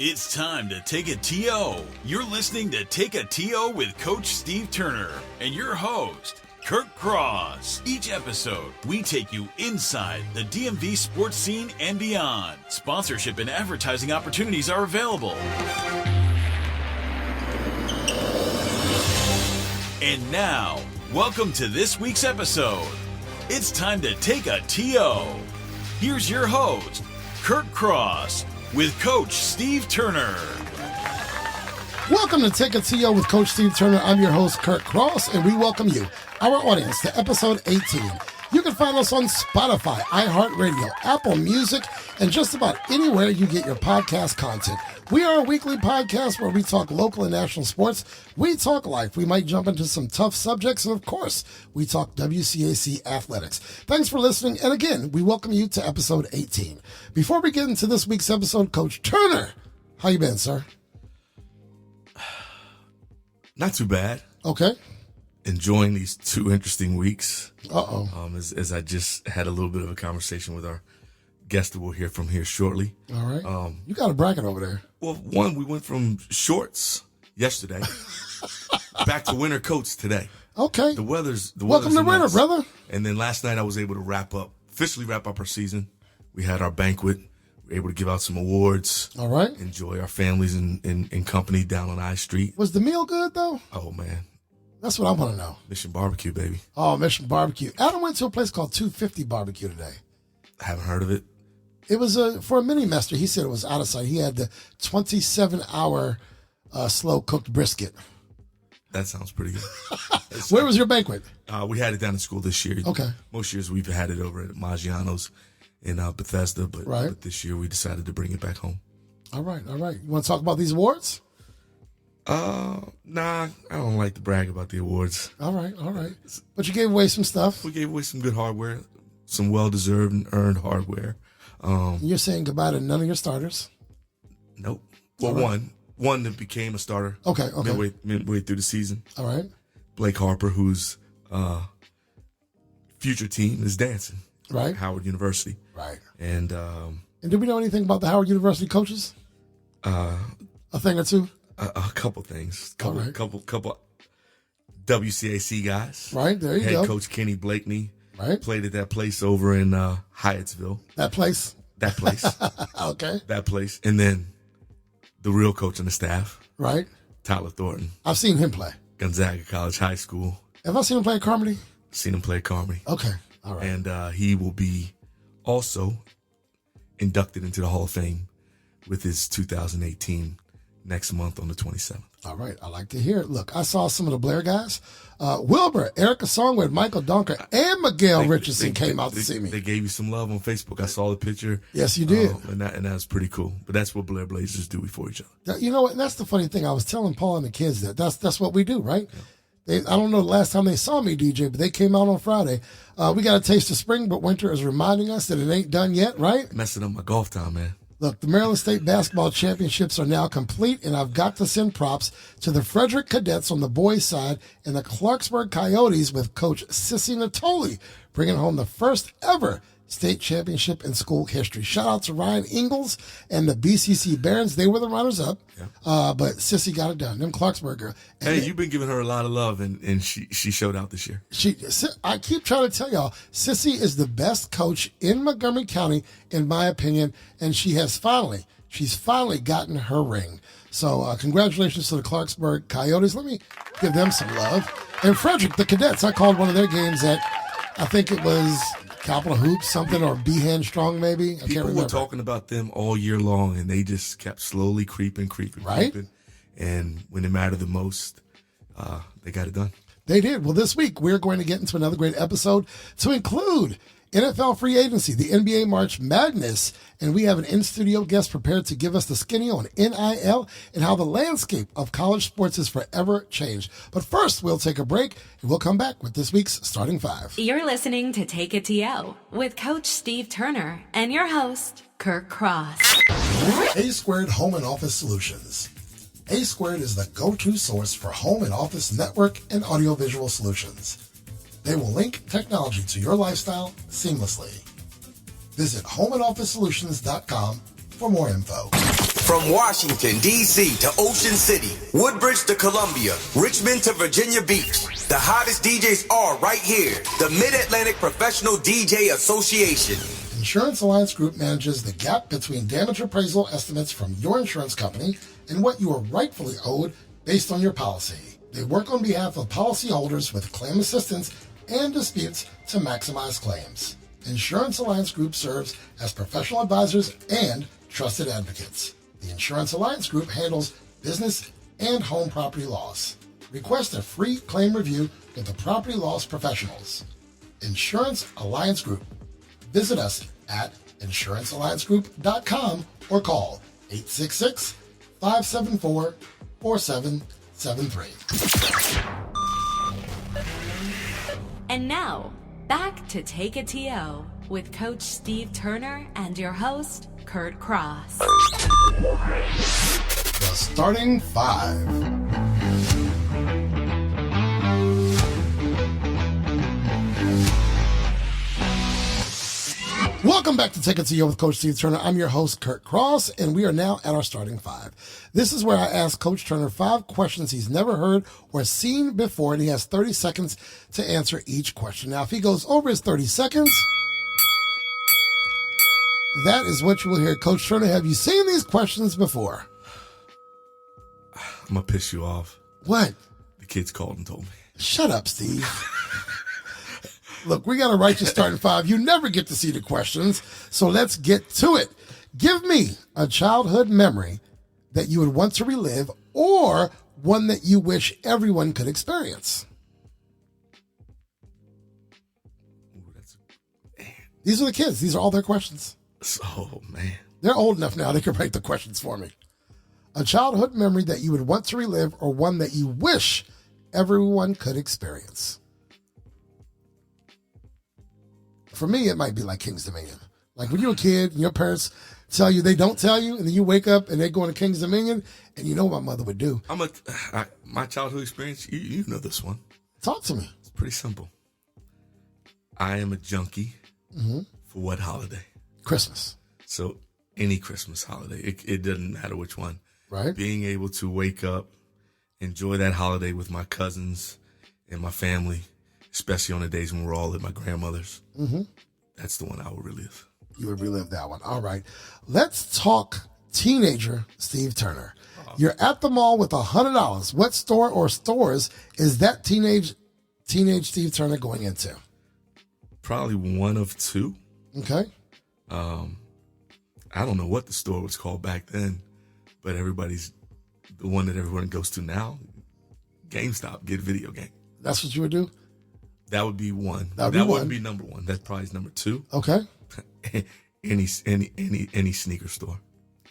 It's time to take a TO. You're listening to Take a TO with Coach Steve Turner and your host, Kurt Cross. Each episode, we take you inside the DMV sports scene and beyond. Sponsorship and advertising opportunities are available. And now, welcome to this week's episode. It's time to take a TO. Here's your host, Kurt Cross, with Coach Steve Turner. Welcome to Take a TO with Coach Steve Turner. I'm your host, Kurt Cross, and we welcome you, our audience, to episode 18. You can find us on Spotify, iHeartRadio, Apple Music, and just about anywhere you get your podcast content. We are a weekly podcast where we talk local and national sports. We talk life. We might jump into some tough subjects, and of course, we talk WCAC athletics. Thanks for listening, and again, we welcome you to episode 18. Before we get into this week's episode, Coach Turner, how you been, sir? Not too bad. Okay. Enjoying these 2 interesting weeks. Uh-oh. As I just had a little bit of a conversation with our guest that we'll hear from here shortly. All right. You got a bracket over there. Well, we went from shorts yesterday back to winter coats today. Okay. The weather's Welcome to winter, brother. And then last night I was able to officially wrap up our season. We had our banquet. We were able to give out some awards. All right. Enjoy our families in company down on I Street. Was the meal good, though? Oh, man. That's what I want to know. Mission Barbecue, baby. Oh, Mission Barbecue. Adam went to a place called 250 Barbecue today. I haven't heard of it. It was for a mini-master. He said it was out of sight. He had the 27-hour slow-cooked brisket. That sounds pretty good. Where was your banquet? We had it down in school this year. Okay. Most years we've had it over at Maggiano's in Bethesda, but this year we decided to bring it back home. All right. You want to talk about these awards? Nah, I don't like to brag about the awards. All right. But you gave away some stuff. We gave away some good hardware, some well-deserved and earned hardware. You're saying goodbye to none of your starters? Nope. Well, one that became a starter. Okay. Midway through the season. All right. Blake Harper, whose future team is dancing. Right. Howard University. Right. And do we know anything about the Howard University coaches? A thing or two? A couple things. Couple WCAC guys. Right, there you go. Head coach Kenny Blakeney. Right. Played at that place over in Hyattsville. That place? That place. Okay. That place. And then the real coach on the staff. Right. Tyler Thornton. I've seen him play. Gonzaga College High School. Have I seen him play at Carmody? Seen him play at Carmody. Okay. All right. And he will be also inducted into the Hall of Fame with his 2018 next month on the 27th. All right. I like to hear it. Look, I saw some of the Blair guys. Wilbur, Erica Songwood, Michael Donker, and Miguel Richardson came out to see me. They gave you some love on Facebook. I saw the picture. Yes, you did. And that was pretty cool. But that's what Blair Blazers do for each other. You know what? That's the funny thing. I was telling Paul and the kids that's what we do, right? Yeah. I don't know the last time they saw me, DJ, but they came out on Friday. We got a taste of spring, but winter is reminding us that it ain't done yet, right? Messing up my golf time, man. Look, the Maryland State Basketball Championships are now complete, and I've got to send props to the Frederick Cadets on the boys' side and the Clarksburg Coyotes with Coach Sissy Natoli bringing home the first ever state championship in school history. Shout out to Ryan Ingalls and the BCC Barons. They were the runners-up, but Sissy got it done. Them Clarksburg girl. Hey, you've been giving her a lot of love, and she showed out this year. I keep trying to tell y'all, Sissy is the best coach in Montgomery County, in my opinion, and she's finally gotten her ring. So congratulations to the Clarksburg Coyotes. Let me give them some love. And Frederick, the Cadets, I called one of their games at, I think it was Capital Hoops, something, or Behan Strong, maybe. I can't remember. People were talking about them all year long, and they just kept slowly creeping. Right. And when it mattered the most, they got it done. They did. Well, this week, we're going to get into another great episode to include NFL free agency, the NBA March Madness, and we have an in-studio guest prepared to give us the skinny on NIL and how the landscape of college sports is forever changed. But first, we'll take a break, and we'll come back with this week's Starting Five. You're listening to Take a TO with Coach Steve Turner and your host, Kurt Cross. A Squared Home and Office Solutions. A Squared is the go-to source for home and office network and audiovisual solutions. They will link technology to your lifestyle seamlessly. Visit homeandofficesolutions.com for more info. From Washington, D.C. to Ocean City, Woodbridge to Columbia, Richmond to Virginia Beach, the hottest DJs are right here. The Mid-Atlantic Professional DJ Association. Insurance Alliance Group manages the gap between damage appraisal estimates from your insurance company and what you are rightfully owed based on your policy. They work on behalf of policyholders with claim assistance and disputes to maximize claims. Insurance Alliance Group serves as professional advisors and trusted advocates. The Insurance Alliance Group handles business and home property loss. Request a free claim review with the property loss professionals. Insurance Alliance Group. Visit us at insurancealliancegroup.com or call 866-574-4773. And now, back to Take a TO with Coach Steve Turner and your host, Kurt Cross. The starting five. Welcome back to Take It to You with Coach Steve Turner. I'm your host, Kurt Cross, and we are now at our starting five. This is where I ask Coach Turner 5 questions he's never heard or seen before, and he has 30 seconds to answer each question. Now, if he goes over his 30 seconds, that is what you will hear. Coach Turner, have you seen these questions before? I'm going to piss you off. What? The kids called and told me. Shut up, Steve. Look, we got to write your starting five. You never get to see the questions, so let's get to it. Give me a childhood memory that you would want to relive or one that you wish everyone could experience. Ooh, These are the kids. These are all their questions. Oh, man. They're old enough now. They can write the questions for me. A childhood memory that you would want to relive or one that you wish everyone could experience. For me, it might be like King's Dominion. Like when you're a kid and your parents tell you they don't tell you, and then you wake up and they go into King's Dominion, and you know what my mother would do. My childhood experience, you know this one. Talk to me. It's pretty simple. I am a junkie for what holiday? Christmas. So any Christmas holiday. It doesn't matter which one. Right. Being able to wake up, enjoy that holiday with my cousins and my family, especially on the days when we're all at my grandmother's. That's the one I would relive. You would relive that one. All right. Let's talk teenager Steve Turner. You're at the mall with $100. What store or stores is that teenage Steve Turner going into? Probably one of two. Okay. I don't know what the store was called back then, but the one that everyone goes to now, GameStop, get a video game. That's what you would do? That would be one. That wouldn't be number one. That probably is number two. Okay. any sneaker store.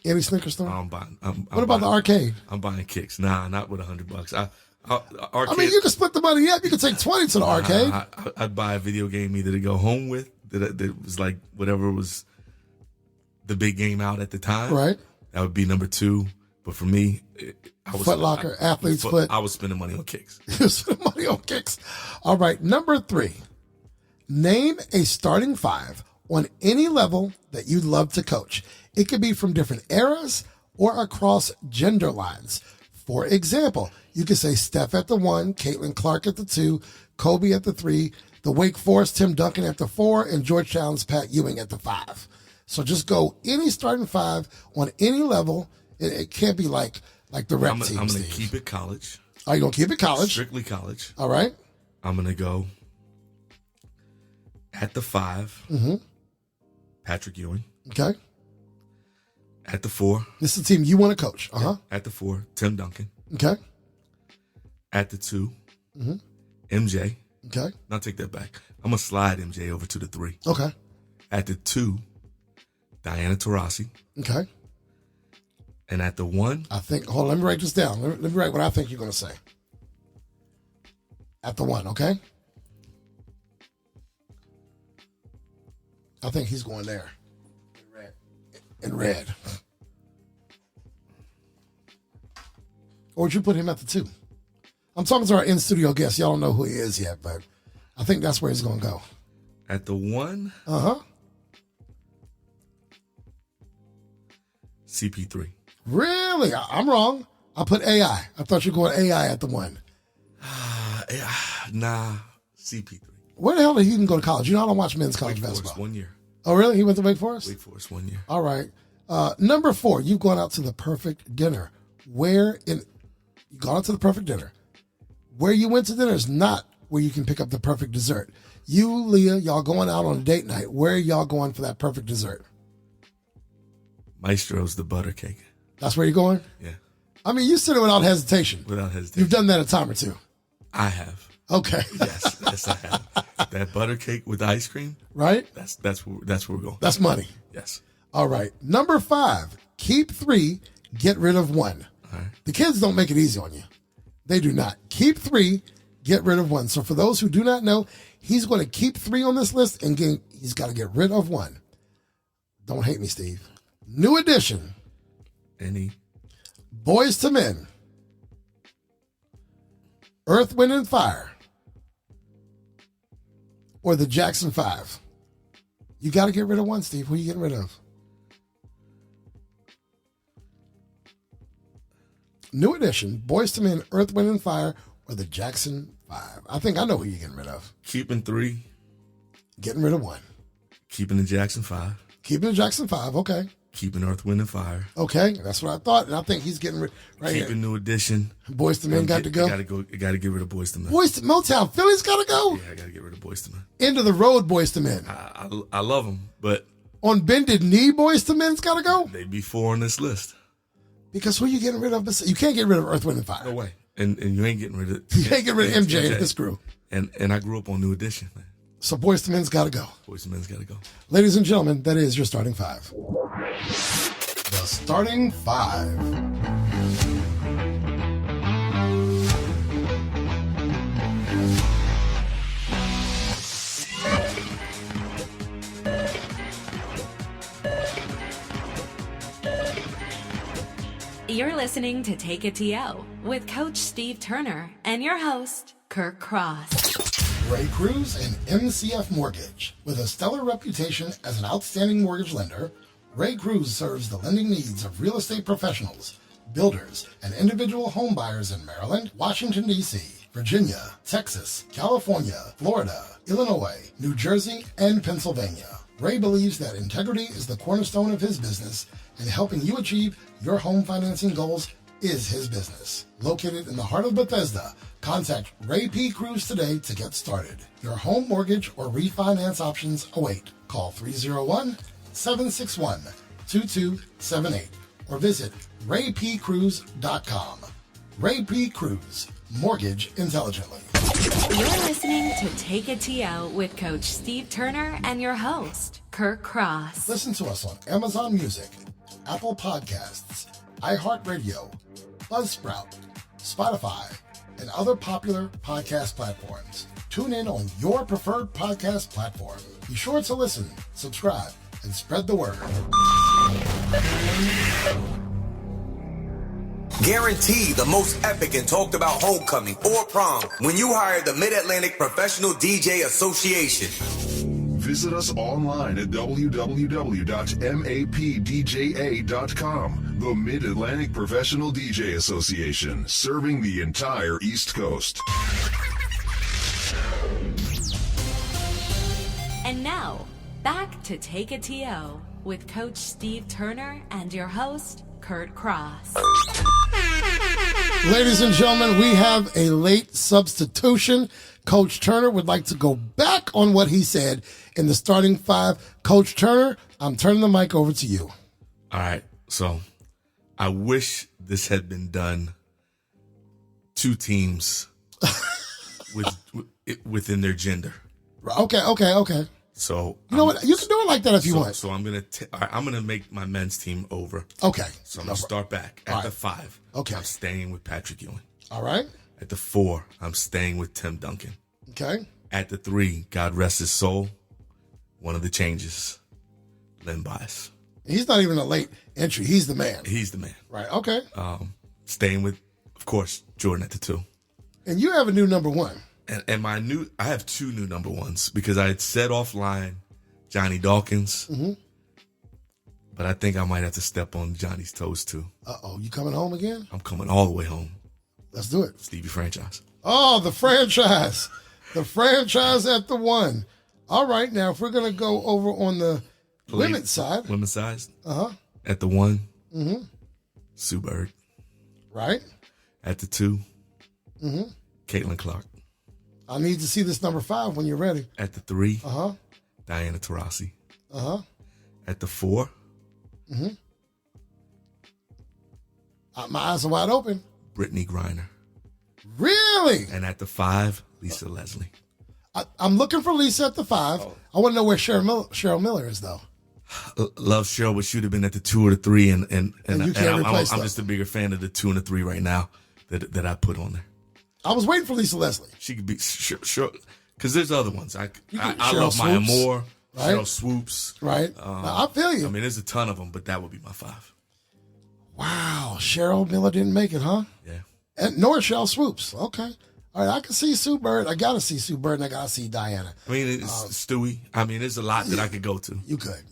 Any sneaker store? I'm buying. What about the arcade? I'm buying kicks. Nah, not with $100. Arcade, I mean, you can split the money up. You can take 20 to the arcade. I'd buy a video game either to go home with that was like whatever was the big game out at the time. Right. That would be number two. But for me, Foot Locker, Athlete's Foot. I was spending money on kicks. You spend money on kicks. All right. Number 3. Name a starting five on any level that you'd love to coach. It could be from different eras or across gender lines. For example, you could say Steph at the 1, Caitlin Clark at the 2, Kobe at the 3, the Wake Forest Tim Duncan at the 4, and Georgetown's Pat Ewing at the 5. So just go any starting five on any level. It can't be like the rep team. I'm going to keep it college. Are you going to keep it college? Strictly college. All right. I'm going to go at the 5, Patrick Ewing. Okay. At the 4. This is the team you want to coach. Uh-huh. At the 4, Tim Duncan. Okay. At the 2, MJ. Okay. Now take that back. I'm going to slide MJ over to the 3. Okay. At the 2, Diana Taurasi. Okay. And at the 1, hold on, let me write this down. Let me write what I think you're going to say. At the 1, okay? I think he's going there. In red. Or would you put him at the 2? I'm talking to our in-studio guest. Y'all don't know who he is yet, but I think that's where he's going to go. At the 1, CP3. CP3. Really? I'm wrong. I put AI. I thought you were going AI at the 1. Nah, CP3. Where the hell did he even go to college? You know, I don't watch men's college Wake basketball. Forest, 1 year. Oh, really? He went to Wake Forest? Wake Forest, 1 year. All right. Number 4, you've gone out to the perfect dinner. You gone out to the perfect dinner. Where you went to dinner is not where you can pick up the perfect dessert. You, Leah, y'all going out on a date night. Where are y'all going for that perfect dessert? Maestro's the butter cake. That's where you're going? Yeah. I mean, you said it without hesitation. Without hesitation. You've done that a time or two. I have. Okay. Yes, I have. That butter cake with ice cream. Right? That's where we're going. That's money. Yes. All right. Number 5, keep 3, get rid of 1. All right. The kids don't make it easy on you. They do not. Keep 3, get rid of 1. So for those who do not know, he's going to keep 3 on this list and he's got to get rid of 1. Don't hate me, Steve. New addition. Boys to Men. Earth, Wind, and Fire. Or the Jackson 5. You got to get rid of 1, Steve. Who are you getting rid of? New addition, Boys to Men, Earth, Wind, and Fire, or the Jackson 5. I think I know who you're getting rid of. Keeping 3. Getting rid of 1. Keeping the Jackson 5. Keeping the Jackson 5, okay. Keeping Earth, Wind, and Fire. Okay, that's what I thought, and I think he's getting rid right Keeping here. New Edition. Boys to Men got to go. You got to get rid of Boys to Men. Boys to Motown, Philly's got to go. Yeah, I got to get rid of Boys to Men. End of the road, Boys to Men. I love them, but On bended knee, Boys to Men's got to go. they be 4 on this list. Because who are you getting rid of? You can't get rid of Earth, Wind, and Fire. No way. And you ain't getting rid of You can't get rid of MJ and his crew. And I grew up on New Edition, man. So Boys to Men's got to go. Boys to Men's got to go. Ladies and gentlemen, that is your starting 5. The starting 5. You're listening to Take a TO with Coach Steve Turner and your host, Kirk Cross. Ray Cruz and MCF Mortgage. With a stellar reputation as an outstanding mortgage lender, Ray Cruz serves the lending needs of real estate professionals, builders, and individual home buyers in Maryland, Washington, D.C., Virginia, Texas, California, Florida, Illinois, New Jersey, and Pennsylvania. Ray believes that integrity is the cornerstone of his business, and helping you achieve your home financing goals is his business. Located in the heart of Bethesda, contact Ray P. Cruz today to get started. Your home mortgage or refinance options await. Call 301-761-2278 or visit raypcruz.com. Ray P. Cruz, Mortgage Intelligently. You're listening to Take a TO with Coach Steve Turner and your host, Kirk Cross. Listen to us on Amazon Music, Apple Podcasts, iHeartRadio, Buzzsprout, Spotify, and other popular podcast platforms. Tune in on your preferred podcast platform. Be sure to listen, subscribe, and spread the word. Guarantee the most epic and talked about homecoming or prom when you hire the Mid-Atlantic Professional DJ Association. Visit us online at www.mapdja.com. The Mid-Atlantic Professional DJ Association, serving the entire East Coast. And now, back to Take a TO with Coach Steve Turner and your host, Kurt Cross. Ladies and gentlemen, we have a late substitution. Coach Turner would like to go back on what he said in the starting 5. Coach Turner, I'm turning the mic over to you. All right. So I wish this had been done 2 teams within their gender. Okay. So You know what? You can do it like that if you want. So I'm gonna make my men's team over. Okay. So I'm gonna start back at All the right. 5. Okay. I'm staying with Patrick Ewing. All right. At the 4, I'm staying with Tim Duncan. Okay. At the 3, God rest his soul, one of the changes, Len Bias. He's not even a late entry. He's the man. He's the man. Right. Okay. Staying with, of course, Jordan at the 2. And you have a new number 1. And I have 2 new number 1s because I had said offline Johnny Dawkins. Mm-hmm. But I think I might have to step on Johnny's toes, too. Uh-oh, you coming home again? I'm coming all the way home. Let's do it. Stevie franchise. Oh, the franchise. The franchise at the 1. All right, now, if we're going to go over on the women's side. Women's side? Uh-huh. At the 1, Sue Bird. Right. At the 2, Caitlin Clark. I need to see this number 5 when you're ready. At the 3, Uh-huh. Diana Taurasi. Uh-huh. At the 4, My eyes are wide open. Brittany Griner. Really? And at the 5, Lisa Leslie. I'm looking for Lisa at the 5. I want to know where Cheryl Miller is, though. Love Cheryl, but she'd have been at the 2 or the 3, and you can't replace I'm that. just a bigger fan of the 2 and the 3 right now that I put on there. I was waiting for Lisa Leslie. She could be sure because there's other ones. I Cheryl love Maya Swoops, Moore, right? Cheryl Swoops. Right. Now, I feel you. I mean, there's a ton of them, but that would be my 5. Wow. Cheryl Miller didn't make it, huh? Yeah. And nor Cheryl Swoops. Okay. All right. I can see Sue Bird. I got to see Sue Bird, and I got to see Diana. I mean, it's Stewie. I mean, there's a lot that I could go to. You could.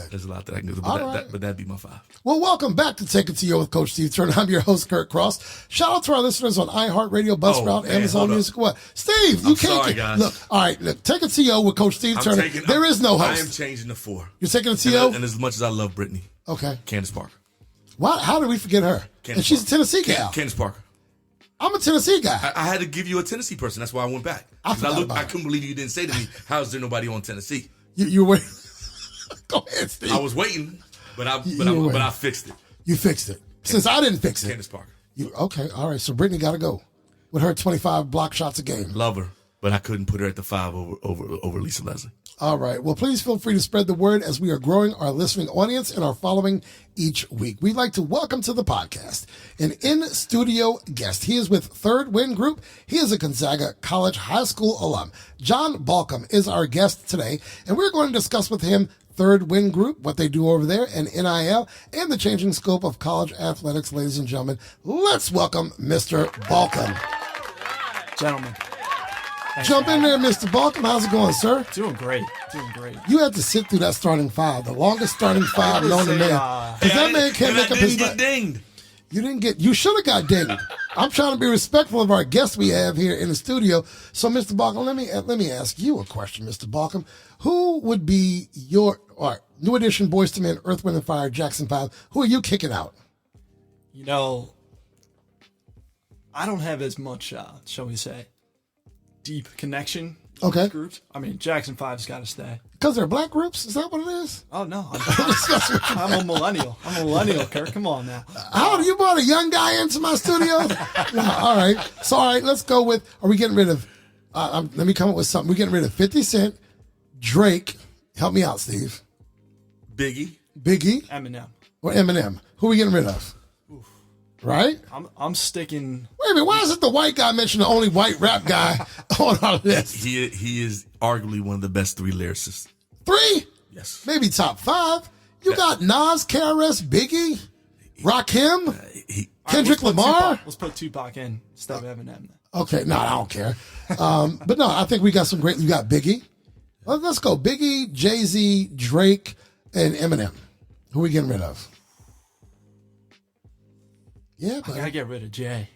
There's a lot that I can go to, but that'd be my 5. Well, welcome back to Take It to You with Coach Steve Turner. I'm your host, Kurt Cross. Shout out to our listeners on iHeartRadio, Buzzsprout, Amazon Music. What? Steve, you can't sorry, get. guys. Look, all right, look, Take It to You with Coach Steve Turner. There is no host. I am changing the 4. You're taking it to you? And as much as I love Brittany, Okay. Candace Parker. Why? How did we forget her? And she's a Tennessee gal. Candace Parker. I'm a Tennessee guy. I had to give you a Tennessee person. That's why I went back. I forgot about I it. couldn't believe you didn't say to me, "How is there nobody on Tennessee?" You were waiting. Go ahead, Steve. I was waiting, but I fixed it. You fixed it. Since I didn't fix it. Candace Parker. Okay, all right. So Brittany got to go with her 25 block shots a game. Love her, but I couldn't put her at the 5 over Lisa Leslie. All right. Well, please feel free to spread the word as we are growing our listening audience and our following each week. We'd like to welcome to the podcast an in-studio guest. He is with Third Win Group. He is a Gonzaga College High School alum. John Balcom is our guest today, and we're going to discuss with him Third Win Group, what they do over there, and NIL, and the changing scope of college athletics. Ladies and gentlemen, let's welcome Mr. Balcom. Gentlemen. Jump in there, Mr. Balcom. How's it going, sir? Doing great. Doing great. You had to sit through that starting 5, the longest starting 5 known to man. Because that man can't make up his mind. Dinged. You should have got dinged. I'm trying to be respectful of our guests we have here in the studio. So, Mr. Balcom, let me ask you a question, Mr. Balcom. Who would be your New Edition, Boys to Men, Earth, Wind & Fire, Jackson 5? Who are you kicking out? You know, I don't have as much, shall we say, deep connection with these groups. I mean, Jackson 5's got to stay. Because they're black groups? Is that what it is? Oh, no. I'm a millennial. Kurt. Come on now. How do you brought a young guy into my studio? No, all right. So, all right, let's go with, are we getting rid of, let me come up with something. We're getting rid of 50 Cent, Drake. Help me out, Steve. Biggie. Eminem. Or Eminem. Who are we getting rid of? Right? I'm sticking. Wait a minute. Why isn't the white guy mentioned the only white rap guy on our list? He is arguably one of the best 3 lyricists. 3? Yes. Maybe top 5. You got Nas, KRS, Biggie, Rakim, Kendrick Lamar. Let's put Tupac in instead of Eminem. Okay. No, I don't care. But no, I think we got some great. You got Biggie. Let's go. Biggie, Jay-Z, Drake, and Eminem. Who are we getting rid of? Yeah, I gotta get rid of Jay.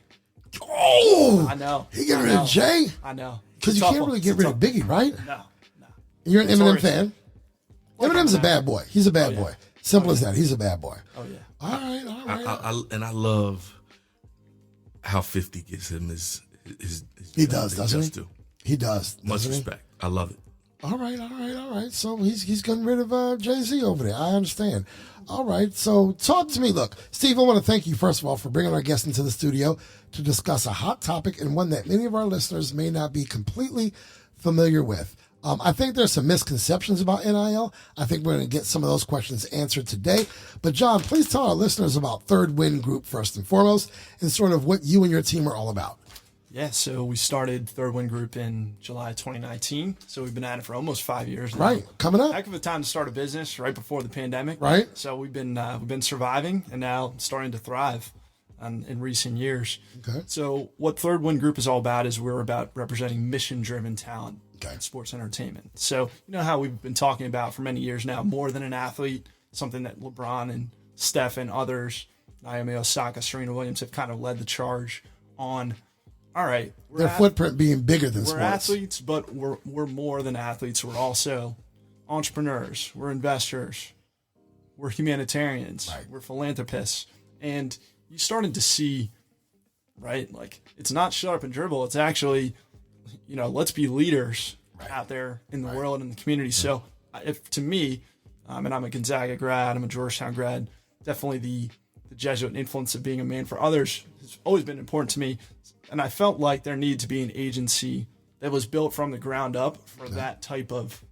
Oh, I know. You getting rid of Jay? I know. Because you can't really get rid of Biggie, right? No. And you're an Eminem fan. Eminem's a bad boy. He's a bad boy. Simple as that. He's a bad boy. Oh yeah. All right. I love how 50 gives him his He does, doesn't he? Too. He does. Much respect. I love it. All right. So he's getting rid of Jay-Z over there. I understand. All right. So talk to me. Look, Steve, I want to thank you, first of all, for bringing our guest into the studio to discuss a hot topic and one that many of our listeners may not be completely familiar with. I think there's some misconceptions about NIL. I think we're going to get some of those questions answered today. But, John, please tell our listeners about Third Win Group first and foremost and sort of what you and your team are all about. Yeah, so we started Third Win Group in July 2019. So we've been at it for almost 5 years now. Right, coming up. Heck of a time to start a business right before the pandemic. Right. So we've been surviving and now starting to thrive in recent years. Okay. So what Third Win Group is all about is we're about representing mission-driven talent Okay. in sports entertainment. So you know how we've been talking about for many years now, more than an athlete, something that LeBron and Steph and others, Naomi Osaka, Serena Williams, have kind of led the charge on. All right, their footprint being bigger than sports. We're athletes, but we're more than athletes. We're also entrepreneurs. We're investors. We're humanitarians. Right. We're philanthropists. And you started to see, right, like it's not shut up and dribble. It's actually, let's be leaders out there in the world and the community. So if to me, and I'm a Gonzaga grad, I'm a Georgetown grad, definitely the Jesuit influence of being a man for others has always been important to me. And I felt like there needed to be an agency that was built from the ground up for that type of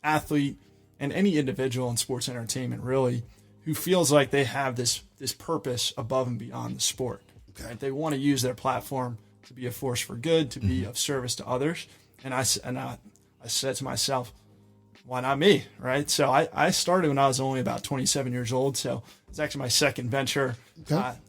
athlete and any individual in sports entertainment, really, who feels like they have this purpose above and beyond the sport. Okay. Right? They want to use their platform to be a force for good, to be of service to others. And I said to myself, why not me, right? So I started when I was only about 27 years old. So it's actually my second venture. Okay.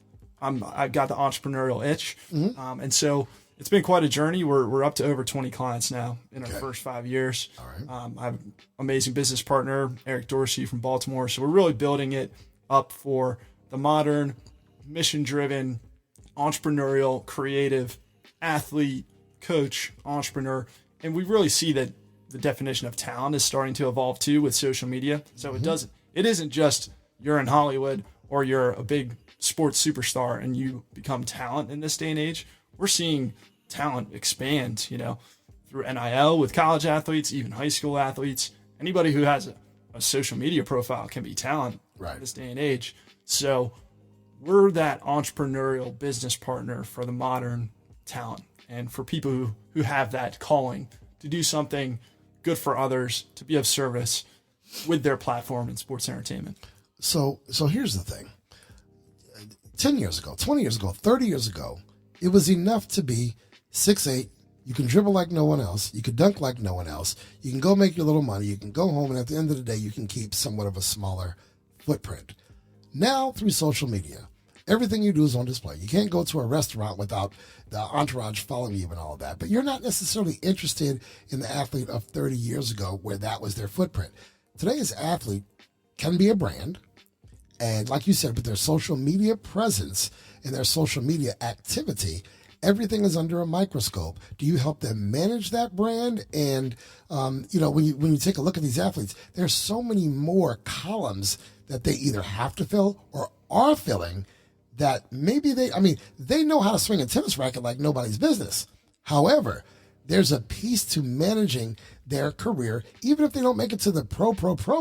I got the entrepreneurial itch. And so it's been quite a journey. We're up to over 20 clients now in our first 5 years. All right. I have an amazing business partner, Eric Dorsey from Baltimore. So we're really building it up for the modern, mission-driven, entrepreneurial, creative athlete, coach, entrepreneur. And we really see that the definition of talent is starting to evolve too with social media. So it isn't just you're in Hollywood or you're a big sports superstar and you become talent in this day and age. We're seeing talent expand, through NIL with college athletes, even high school athletes. Anybody who has a social media profile can be talent in this day and age. So we're that entrepreneurial business partner for the modern talent and for people who have that calling to do something good for others, to be of service with their platform in sports entertainment. So here's the thing. 10 years ago, 20 years ago, 30 years ago, it was enough to be 6'8". You can dribble like no one else. You can dunk like no one else. You can go make your little money. You can go home, and at the end of the day, you can keep somewhat of a smaller footprint. Now, through social media, everything you do is on display. You can't go to a restaurant without the entourage following you and all of that. But you're not necessarily interested in the athlete of 30 years ago where that was their footprint. Today's athlete can be a brand. And like you said, with their social media presence and their social media activity, everything is under a microscope. Do you help them manage that brand? And, when you take a look at these athletes, there's so many more columns that they either have to fill or are filling that maybe they know how to swing a tennis racket like nobody's business. However, there's a piece to managing their career, even if they don't make it to the pro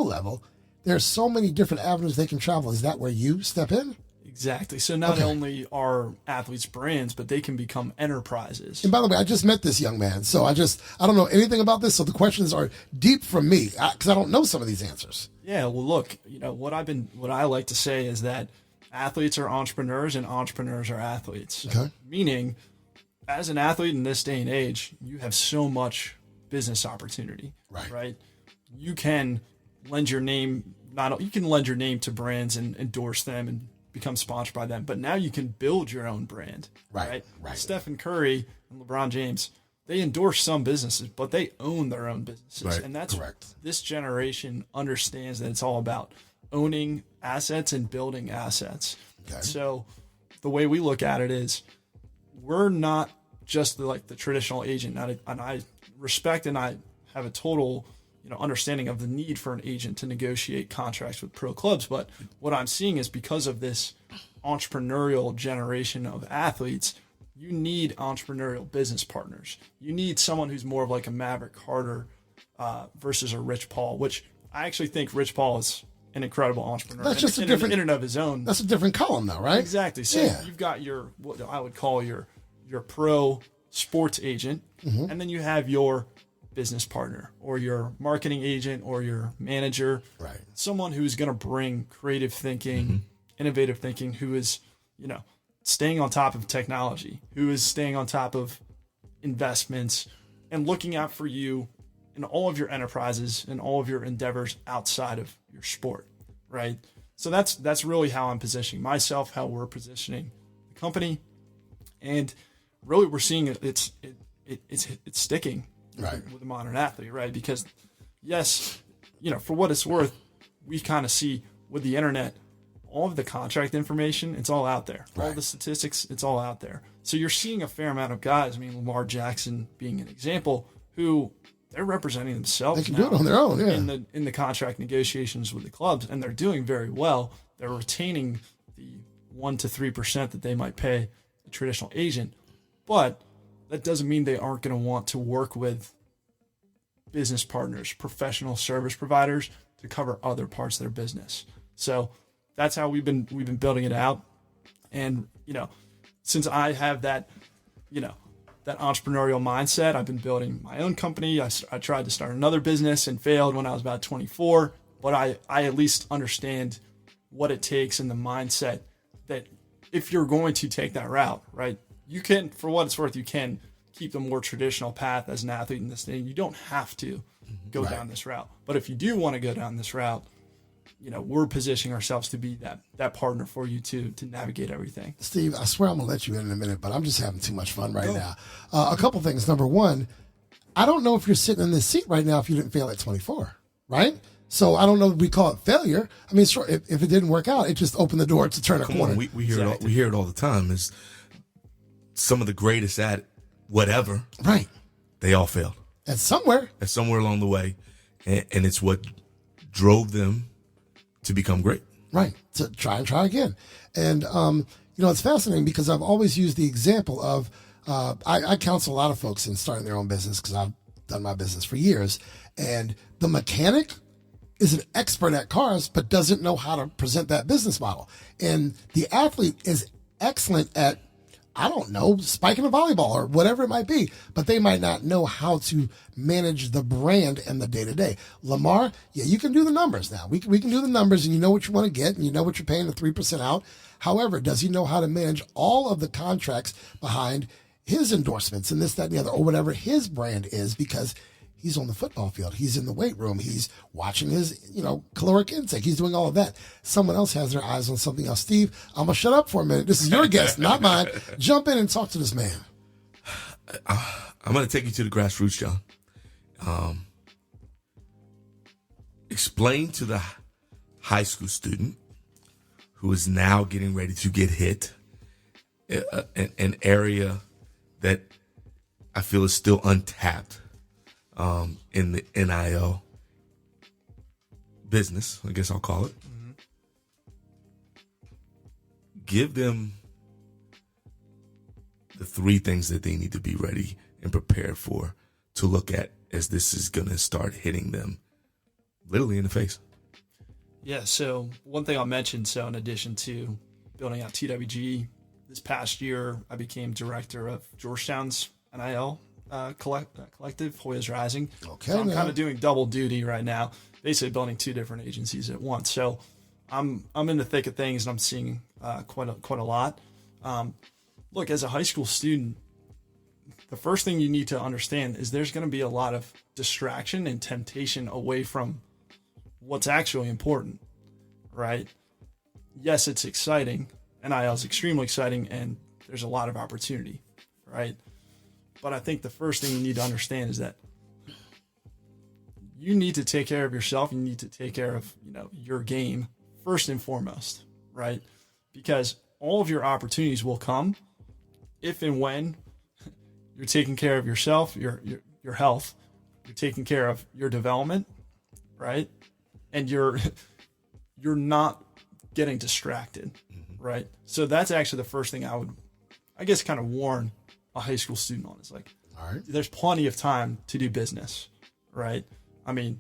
level. There's so many different avenues they can travel. Is that where you step in? Exactly. So not only are athletes brands, but they can become enterprises. And by the way, I just met this young man, so I don't know anything about this. So the questions are deep from me because I don't know some of these answers. Yeah. Well, look, what I like to say is that athletes are entrepreneurs and entrepreneurs are athletes. Okay. Meaning, as an athlete in this day and age, you have so much business opportunity. Right. You can lend your name. You can lend your name to brands and endorse them and become sponsored by them, but now you can build your own brand. Right. Stephen Curry and LeBron James, they endorse some businesses, but they own their own businesses. Right. And that's correct. This generation understands that it's all about owning assets and building assets. Okay. So the way we look at it is we're not just the traditional agent. And I respect and I have a total understanding of the need for an agent to negotiate contracts with pro clubs. But what I'm seeing is because of this entrepreneurial generation of athletes, you need entrepreneurial business partners. You need someone who's more of like a Maverick Carter versus a Rich Paul, which I actually think Rich Paul is an incredible entrepreneur. That's just a different in and of his own. That's a different column though, right? Exactly. So you've got what I would call your pro sports agent, and then you have your business partner or your marketing agent or your manager, right? Someone who's going to bring creative thinking, innovative thinking, who is, staying on top of technology, who is staying on top of investments and looking out for you in all of your enterprises and all of your endeavors outside of your sport, right? So that's really how I'm positioning myself, how we're positioning the company, and really we're seeing it's sticking. Right. With a modern athlete, right? Because yes, for what it's worth, we kind of see with the internet, all of the contract information, it's all out there. All Right. the statistics, it's all out there. So you're seeing a fair amount of guys, I mean, Lamar Jackson being an example, who they're representing themselves They can now do it on their own, yeah. in the contract negotiations with the clubs, and they're doing very well. They're retaining the 1 to 3% that they might pay a traditional agent, but that doesn't mean they aren't going to want to work with business partners, professional service providers to cover other parts of their business. So that's how we've been building it out. And, since I have that, that entrepreneurial mindset, I've been building my own company. I tried to start another business and failed when I was about 24, but I at least understand what it takes and the mindset that if you're going to take that route, right, you can, for what it's worth, you can keep the more traditional path as an athlete in this thing. You don't have to go down this route. But if you do want to go down this route, we're positioning ourselves to be that partner for you to navigate everything. Steve, I swear I'm going to let you in a minute, but I'm just having too much fun right now. A couple things. Number one, I don't know if you're sitting in this seat right now if you didn't fail at 24, right? So I don't know if we call it failure. I mean, sure, if it didn't work out, it just opened the door to turn a corner. We hear it all the time. Is some of the greatest at whatever. Right. They all failed. And somewhere along the way. And it's what drove them to become great. Right. To try again. And, it's fascinating because I've always used the example of, I counsel a lot of folks in starting their own business because I've done my business for years. And the mechanic is an expert at cars, but doesn't know how to present that business model. And the athlete is excellent at, I don't know, spiking a volleyball or whatever it might be, but they might not know how to manage the brand and the day-to-day. Lamar, yeah, you can do the numbers now. We can do the numbers, and you know what you want to get, and you know what you're paying the 3% out. However, does he know how to manage all of the contracts behind his endorsements and this, that, and the other, or whatever his brand is, because he's on the football field. He's in the weight room. He's watching his, caloric intake. He's doing all of that. Someone else has their eyes on something else. Steve, I'm going to shut up for a minute. This is your guest, not mine. Jump in and talk to this man. I'm going to take you to the grassroots, John. Explain to the high school student who is now getting ready to get hit an area that I feel is still untapped in the NIL business, I guess I'll call it. Mm-hmm. Give them the 3 things that they need to be ready and prepared for to look at as this is going to start hitting them literally in the face. Yeah, so one thing I'll mention, so in addition to building out TWG, this past year I became director of Georgetown's NIL collective, Hoyas Rising. Okay, so I'm kind of doing double duty right now, basically building 2 different agencies at once. So I'm in the thick of things, and I'm seeing quite a lot. Look, as a high school student, the first thing you need to understand is there's going to be a lot of distraction and temptation away from what's actually important, right? Yes, it's exciting. NIL is extremely exciting, and there's a lot of opportunity, right? But I think the first thing you need to understand is that you need to take care of yourself. You need to take care of, your game first and foremost, right? Because all of your opportunities will come if and when you're taking care of yourself, your health, you're taking care of your development, right? And you're not getting distracted, right? So that's actually the first thing I would, I guess, kind of warn a high school student on. Is like, all right, there's plenty of time to do business, right? I mean,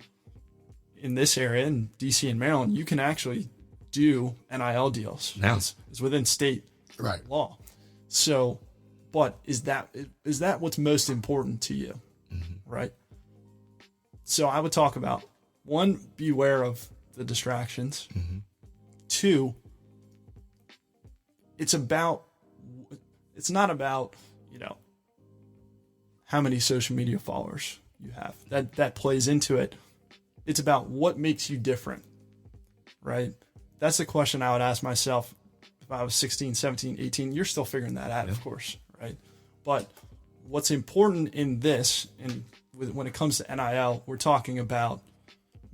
in this area, in DC and Maryland, you can actually do NIL deals. Now it's within state right law. So, but is that what's most important to you, right? So I would talk about, 1, beware of the distractions. 2, it's not about, how many social media followers you have. That plays into it. It's about what makes you different, right? That's the question I would ask myself if I was 16, 17, 18. You're still figuring that out, of course, right? But what's important in this, and when it comes to NIL, we're talking about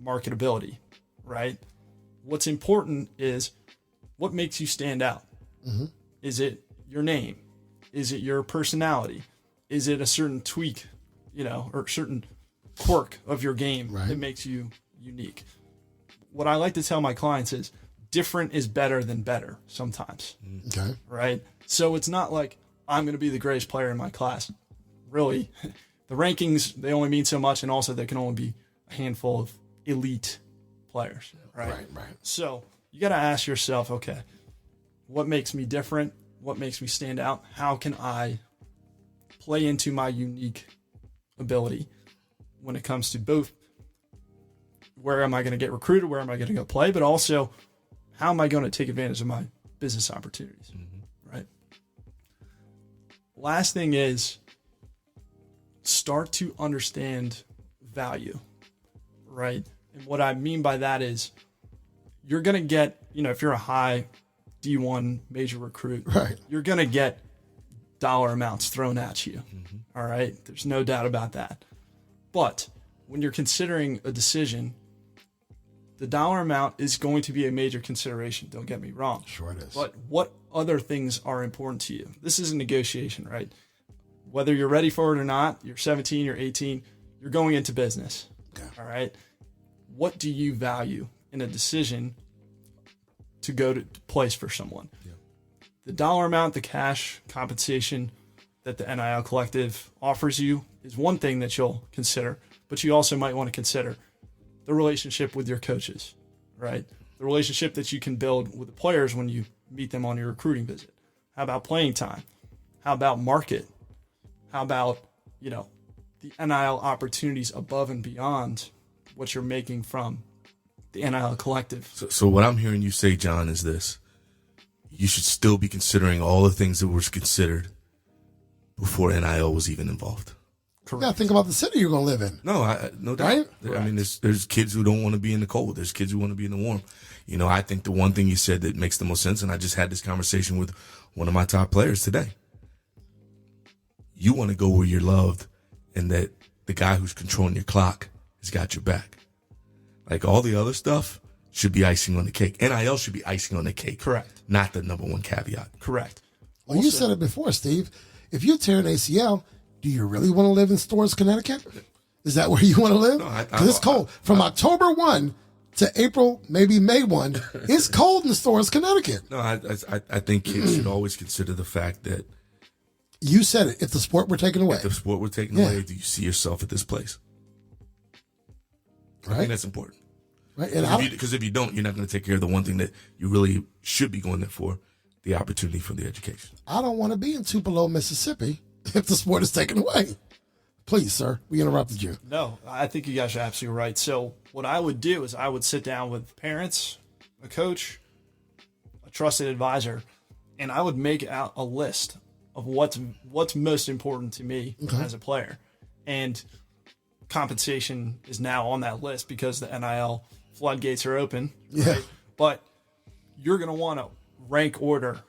marketability, right? what's important is what makes you stand out. Is it your name? Is it your personality? Is it a certain tweak, or certain quirk of your game that makes you unique? What I like to tell my clients is different is better than better sometimes. Okay. Right? So it's not like I'm going to be the greatest player in my class. Really, the rankings, they only mean so much, and also there can only be a handful of elite players. Right. So you got to ask yourself, okay, what makes me different? What makes me stand out? How can I play into my unique ability when it comes to both where am I going to get recruited, where am I going to go play, but also how am I going to take advantage of my business opportunities, right? Last thing is start to understand value, right? And what I mean by that is you're going to get, if you're a high D1 major recruit, you're going to get dollar amounts thrown at you. All right. There's no doubt about that. But when you're considering a decision, the dollar amount is going to be a major consideration. Don't get me wrong. Sure it is. But what other things are important to you? This is a negotiation, right? Whether you're ready for it or not, you're 17, you're 18, you're going into business. Okay. All right. What do you value in a decision to go to place for someone? The dollar amount, the cash compensation that the NIL collective offers you is one thing that you'll consider, but you also might want to consider the relationship with your coaches, right? The relationship that you can build with the players when you meet them on your recruiting visit. How about playing time? How about market? How about, the NIL opportunities above and beyond what you're making from the NIL collective? So what I'm hearing you say, John, is this. You should still be considering all the things that were considered before NIL was even involved. Correct. Yeah, think about the city you're going to live in. No, no doubt. Right? I mean, there's kids who don't want to be in the cold. There's kids who want to be in the warm. I think the one thing you said that makes the most sense, and I just had this conversation with one of my top players today. You want to go where you're loved, and that the guy who's controlling your clock has got your back. Like all the other stuff should be icing on the cake. NIL should be icing on the cake. Correct. Not the number one caveat. Correct. Well, you said it before, Steve. If you tear an ACL, do you really want to live in Storrs, Connecticut? Is that where you want to live? Because it's cold. From October 1 to April, maybe May 1, it's cold in Storrs, Connecticut. No, I think kids should always consider the fact that you said it. If the sport were taken away. If the sport were taken away, do you see yourself at this place? Right. I think that's important. Right. Because if you don't, you're not going to take care of the one thing that you really should be going there for, the opportunity for the education. I don't want to be in Tupelo, Mississippi if the sport is taken away. Please, sir, we interrupted you. No, I think you guys are absolutely right. So what I would do is I would sit down with parents, a coach, a trusted advisor, and I would make out a list of what's most important to me as a player. And compensation is now on that list because the NIL floodgates are open. Yeah. Right? But you're going to want to rank order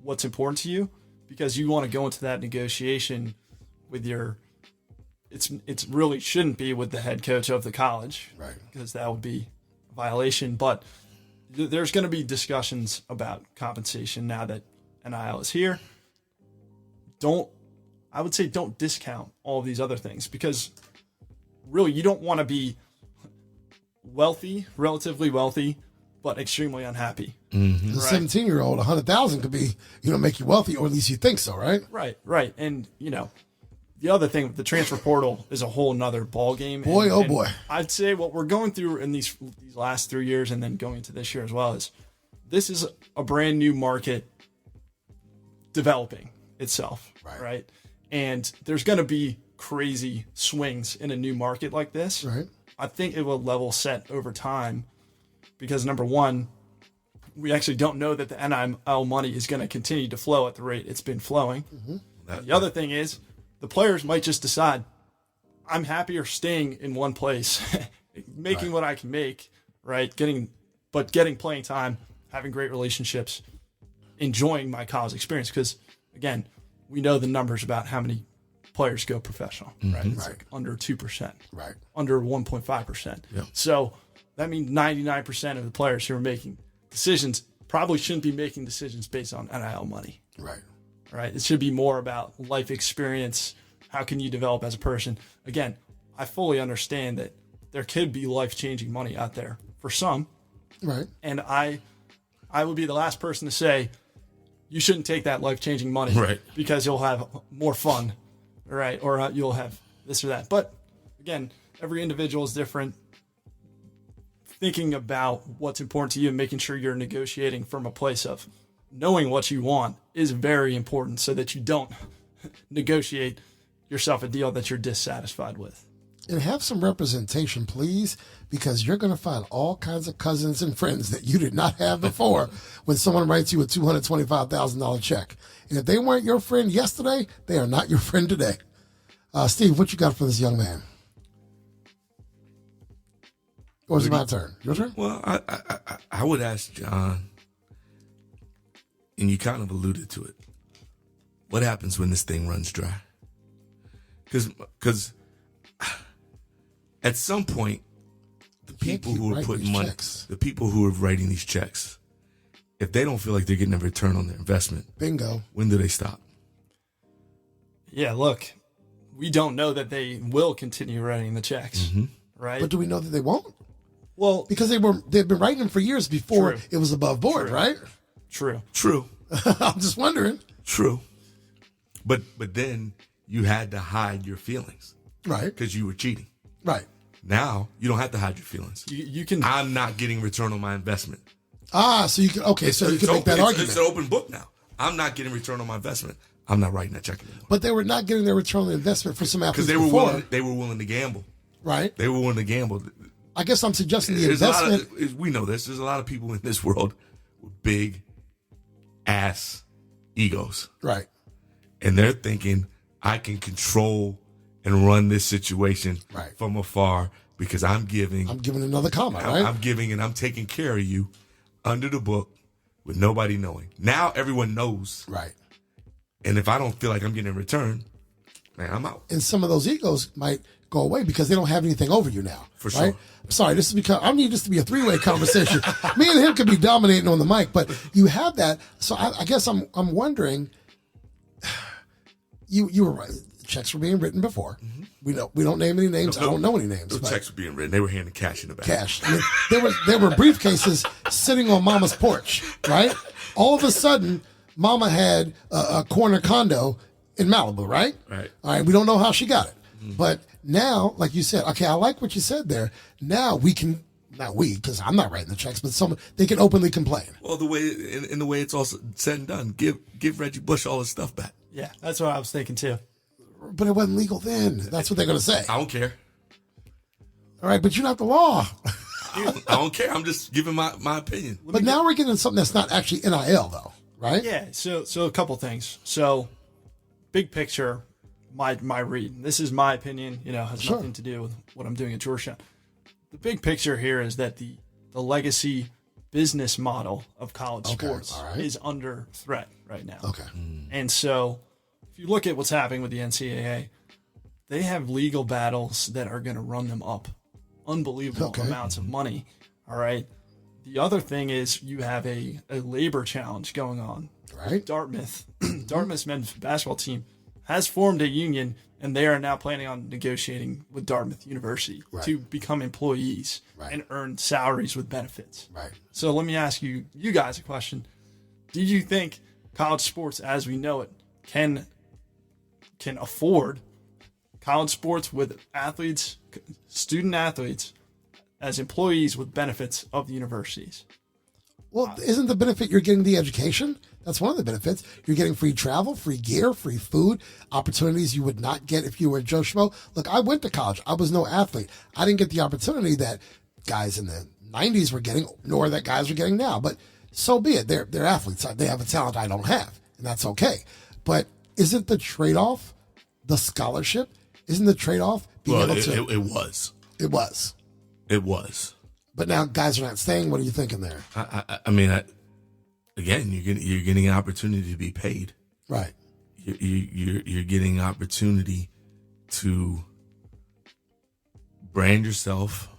what's important to you because you want to go into that negotiation with your it's really shouldn't be with the head coach of the college, right? Because that would be a violation. But there's going to be discussions about compensation now that NIL is here. I would say don't discount all of these other things because really you don't want to be wealthy, relatively wealthy, but extremely unhappy. Mm-hmm. Right? A 17-year-old, 100,000 could be, make you wealthy, or at least you think so, right? Right. And, the other thing, the transfer portal is a whole nother ball game. Boy, oh boy. I'd say what we're going through in these last 3 years and then going into this year as well is this is a brand new market developing itself, right? And there's going to be crazy swings in a new market like this. Right. I think it will level set over time because, number one, we actually don't know that the NIL money is going to continue to flow at the rate it's been flowing. Mm-hmm. The other thing is the players might just decide, I'm happier staying in one place, making what I can make, right? Getting playing time, having great relationships, enjoying my college experience. Because, again, we know the numbers about how many players go professional, right? It's like under 2%, right? Under 1.5%. Yeah. So that means 99% of the players who are making decisions probably shouldn't be making decisions based on NIL money. Right. Right. It should be more about life experience. How can you develop as a person? Again, I fully understand that there could be life-changing money out there for some. Right. And I would be the last person to say you shouldn't take that life-changing money, right, because you'll have more fun, right? Or you'll have this or that. But again, every individual is different. Thinking about what's important to you and making sure you're negotiating from a place of knowing what you want is very important, so that you don't negotiate yourself a deal that you're dissatisfied with. And have some representation, please, because you're going to find all kinds of cousins and friends that you did not have before when someone writes you a $225,000 check. And if they weren't your friend yesterday, they are not your friend today. Steve, what you got for this young man? Or is it my turn? Your turn? Well, I would ask John, and you kind of alluded to it, what happens when this thing runs dry? Because at some point, the people who are putting money, the people who are writing these checks, if they don't feel like they're getting a return on their investment, bingo, when do they stop? Yeah, look, we don't know that they will continue writing the checks, right? But do we know that they won't? Well, because they've been writing them for years before True. it was above board, True. right? True. I'm just wondering. True. But then you had to hide your feelings. Right. Because you were cheating. Right. Now you don't have to hide your feelings. You can. I'm not getting return on my investment. So you can. Okay, so you can make that argument. It's an open book now. I'm not getting return on my investment. I'm not writing that check anymore. But they were not getting their return on the investment for some athletes because before. They were willing to gamble. Right. They were willing to gamble. I guess I'm suggesting the investment. We know this. There's a lot of people in this world with big ass egos. Right. And they're thinking, I can control and run this situation from afar because I'm giving another comment, right? I'm giving and I'm taking care of you under the book with nobody knowing. Now everyone knows. Right. And if I don't feel like I'm getting a return, man, I'm out. And some of those egos might go away because they don't have anything over you now. For right? sure. I'm sorry, this is because I need this to be a three-way conversation. Me and him could be dominating on the mic, but you have that. So I guess I'm wondering. You were right. Checks were being written before. We don't name any names. I don't know any names. No checks were being written. They were handing cash in the back. Cash. I mean, there were briefcases sitting on Mama's porch, right? All of a sudden, Mama had a corner condo in Malibu, right? Right. All right. We don't know how she got it, but now, like you said, okay, I like what you said there. Now we can. Not we, because I'm not writing the checks, but someone they can openly complain. Well, the way in the way it's all said and done, give Reggie Bush all his stuff back. Yeah, that's what I was thinking too. But it wasn't legal then. That's what they're going to say. I don't care. All right, but you're not the law. I don't care. I'm just giving my opinion. But now we're getting something that's not actually NIL, though, right? Yeah. So a couple things. So, big picture, my read. This is my opinion. Has nothing to do with what I'm doing at Georgetown. The big picture here is that the legacy business model of college sports is under threat right now. Okay. And so if you look at what's happening with the NCAA, they have legal battles that are going to run them up unbelievable amounts of money. All right. The other thing is you have a labor challenge going on. Right. Dartmouth's men's basketball team has formed a union, and they are now planning on negotiating with Dartmouth University to become employees and earn salaries with benefits. Right. So let me ask you guys a question. Do you think college sports as we know it can afford college sports with athletes, student athletes, as employees with benefits of the universities? Well, isn't the benefit you're getting the education? That's one of the benefits. You're getting free travel, free gear, free food, opportunities you would not get if you were Joe Schmo. Look, I went to college. I was no athlete. I didn't get the opportunity that guys in the 90s were getting, nor that guys are getting now. But so be it. They're athletes. They have a talent I don't have, and that's okay. But isn't the trade-off the scholarship? Isn't the trade-off being able to... It was. It was. It was. But now guys are not staying. What are you thinking there? I mean, again, you're getting an opportunity to be paid. Right. You're getting an opportunity to brand yourself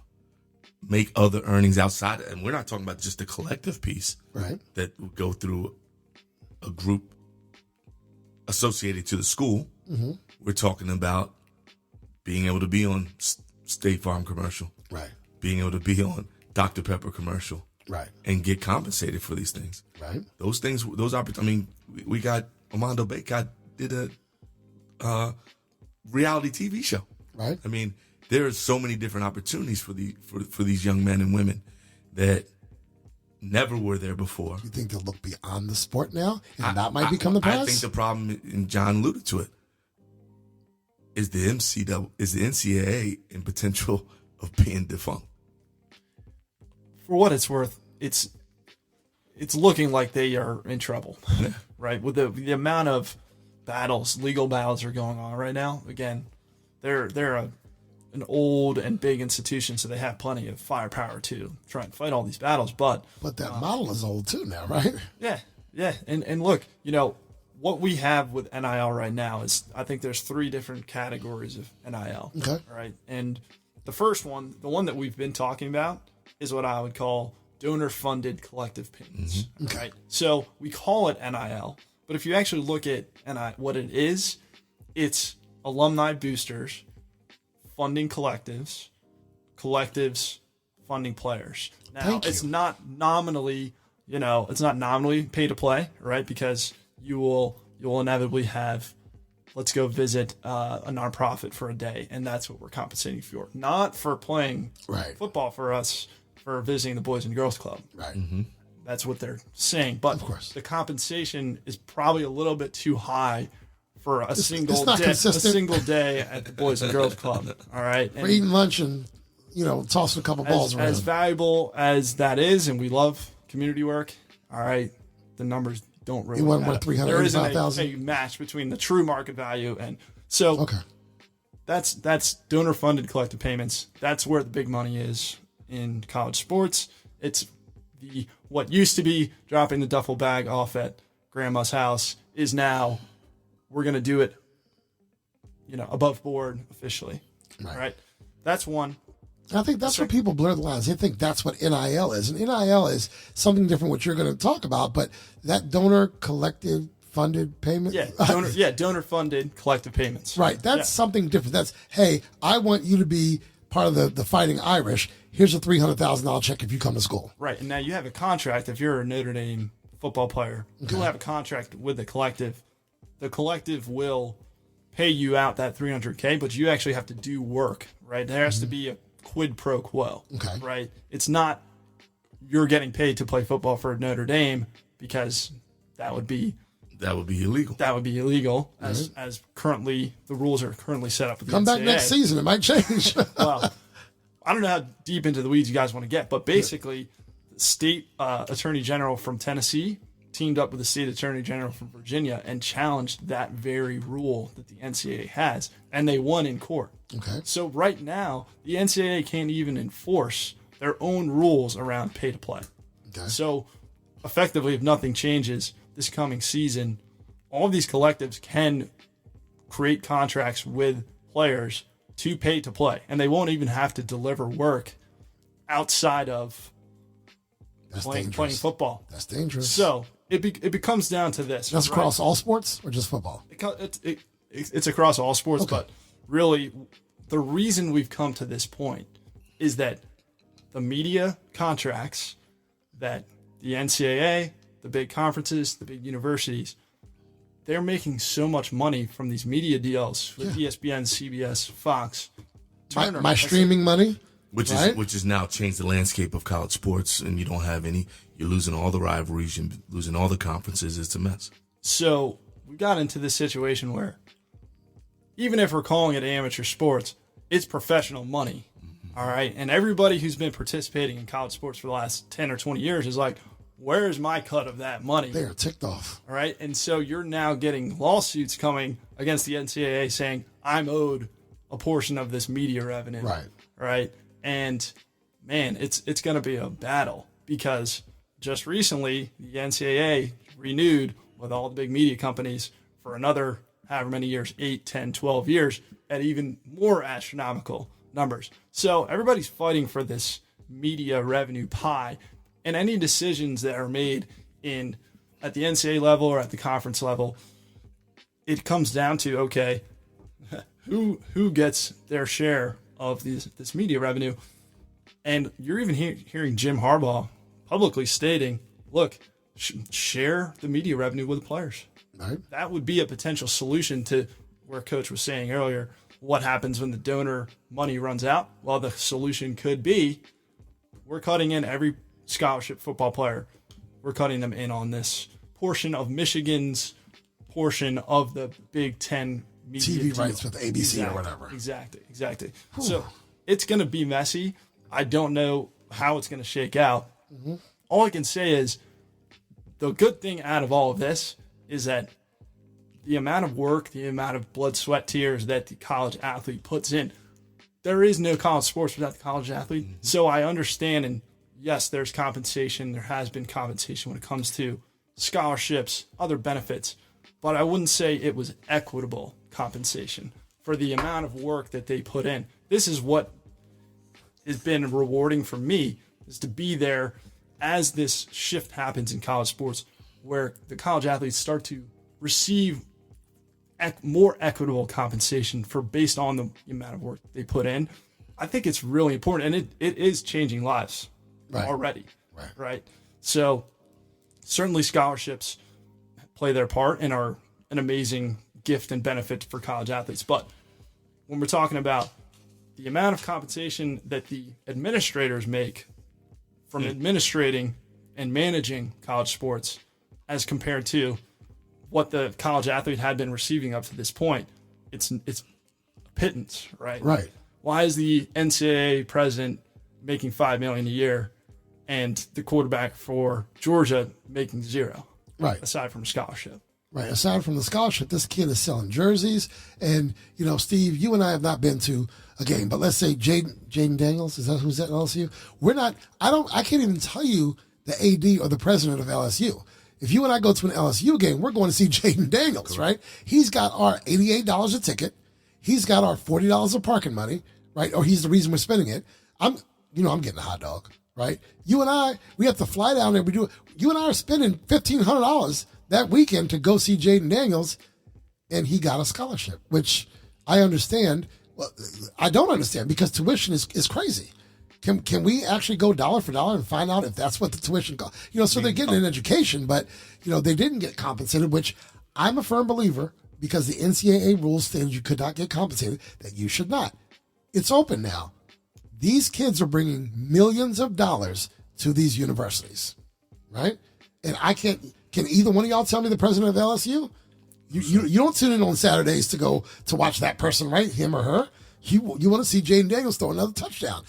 make other earnings outside. And we're not talking about just the collective piece Right. that would go through a group associated to the school. Mm-hmm. We're talking about being able to be on State Farm commercial, Right. being able to be on Dr. Pepper commercial, Right. and get compensated for these things. Right. Those things, those opportunities. I mean, we got Armando Bacot did a reality TV show. Right. I mean, there are so many different opportunities for these young men and women that never were there before. You think they'll look beyond the sport now, and that might become the prize? I think the problem, and John alluded to it, is the NCAA in potential of being defunct. For what it's worth, it's looking like they are in trouble, right? With the amount of legal battles are going on right now. Again, they're an old and big institution, so they have plenty of firepower to try and fight all these battles. But that model is old too now, right? Yeah. And look, what we have with NIL right now is, I think there's 3 different categories of NIL. Okay. All right. And the first one, the one that we've been talking about, is what I would call donor-funded collective payments. Mm-hmm. Okay. Right. So we call it NIL, but if you actually look at what it is, it's alumni boosters funding collectives funding players. Now, it's not nominally, it's not nominally pay to play, right? Because you will inevitably have, let's go visit a nonprofit for a day, and that's what we're compensating for. Not for playing football for us, for visiting the Boys and Girls Club. Right. Mm-hmm. That's what they're saying. But of course, the compensation is probably a little bit too high for a single day at the Boys and Girls Club. All right. We're eating lunch and, tossing a couple balls around. As valuable as that is, and we love community work, all right, the numbers don't really matter. There isn't a match between the true market value and so that's donor funded collective payments. That's where the big money is in college sports. It's what used to be dropping the duffel bag off at grandma's house is now we're going to do it, above board officially. Right. That's one. I think that's where people blur the lines. They think that's what NIL is. And NIL is something different, what you're going to talk about, but that donor collective funded payment. Donor funded collective payments. Right. That's something different. That's, hey, I want you to be part of the Fighting Irish. Here's a $300,000 check if you come to school. Right. And now you have a contract. If you're a Notre Dame football player, you'll have a contract with the collective. The collective will pay you out that $300K, but you actually have to do work, right? There has to be a quid pro quo, right? It's not you're getting paid to play football for Notre Dame, because that would be illegal. That would be illegal as currently the rules are currently set up with the Come NCAA. back next season, it might change. Well, I don't know how deep into the weeds you guys want to get, but basically, the state attorney general from Tennessee teamed up with the state attorney general from Virginia and challenged that very rule that the NCAA has, and they won in court. Okay. So right now, the NCAA can't even enforce their own rules around pay to play. Okay. So effectively, if nothing changes this coming season, all of these collectives can create contracts with players to pay to play, and they won't even have to deliver work outside of playing football. That's dangerous. So it becomes down to this. That's across all sports or just football? It's across all sports, Okay. but really the reason we've come to this point is that the media contracts that the NCAA, the big conferences, the big universities, they're making so much money from these media deals with ESPN, CBS, Fox, Turner. My streaming money? Which has now changed the landscape of college sports, and you don't have any. You're losing all the rivalries, you're losing all the conferences. It's a mess. So we got into this situation where even if we're calling it amateur sports, it's professional money. All right. And everybody who's been participating in college sports for the last 10 or 20 years is like, where's my cut of that money? They are ticked off. All right. And so you're now getting lawsuits coming against the NCAA saying, I'm owed a portion of this media revenue. Right. Right. And man, it's going to be a battle, because just recently the NCAA renewed with all the big media companies for another however many years, 8, 10, 12 years, at even more astronomical numbers. So everybody's fighting for this media revenue pie, and any decisions that are made at the NCAA level or at the conference level, it comes down to, okay, who gets their share of this media revenue. And you're even hearing Jim Harbaugh publicly stating, look, share the media revenue with the players. Right. That would be a potential solution to where Coach was saying earlier, what happens when the donor money runs out? Well, the solution could be we're cutting in every scholarship football player. We're cutting them in on this portion of Michigan's portion of the Big Ten media TV deal. rights with ABC or whatever. Exactly. So it's going to be messy. I don't know how it's going to shake out. Mm-hmm. All I can say is the good thing out of all of this is that the amount of work, the amount of blood, sweat, tears that the college athlete puts in, there is no college sports without the college athlete. Mm-hmm. So I understand, and yes, there's compensation. There has been compensation when it comes to scholarships, other benefits, but I wouldn't say it was equitable compensation for the amount of work that they put in. This is what has been rewarding for me, is to be there as this shift happens in college sports, where the college athletes start to receive more equitable compensation based on the amount of work they put in. I think it's really important, and it is changing lives already. Right. So certainly scholarships play their part and are an amazing gift and benefit for college athletes. But when we're talking about the amount of compensation that the administrators make from administrating and managing college sports as compared to what the college athlete had been receiving up to this point, it's pittance, right? Right. Why is the NCAA president making $5 million a year and the quarterback for Georgia making $0? Right. Aside from a scholarship. Right. Aside from the scholarship, this kid is selling jerseys. And, Steve, you and I have not been to a game, but let's say Jaden Daniels, is that who's at LSU? I can't even tell you the AD or the president of LSU. If you and I go to an LSU game, we're going to see Jaden Daniels, right? He's got our $88 a ticket. He's got our $40 of parking money, right? Or he's the reason we're spending it. I'm getting a hot dog, right? You and I, we have to fly down there. You and I are spending $1,500 that weekend to go see Jaden Daniels, and he got a scholarship, which I understand. Well, I don't understand because tuition is crazy. Can we actually go dollar for dollar and find out if that's what the tuition costs? So they're getting an education, but, they didn't get compensated, which I'm a firm believer, because the NCAA rules stated you could not get compensated, that you should not. It's open now. These kids are bringing millions of dollars to these universities, right? And can either one of y'all tell me the president of LSU? You don't tune in on Saturdays to go to watch that person, right? Him or her. You want to see Jaden Daniels throw another touchdown.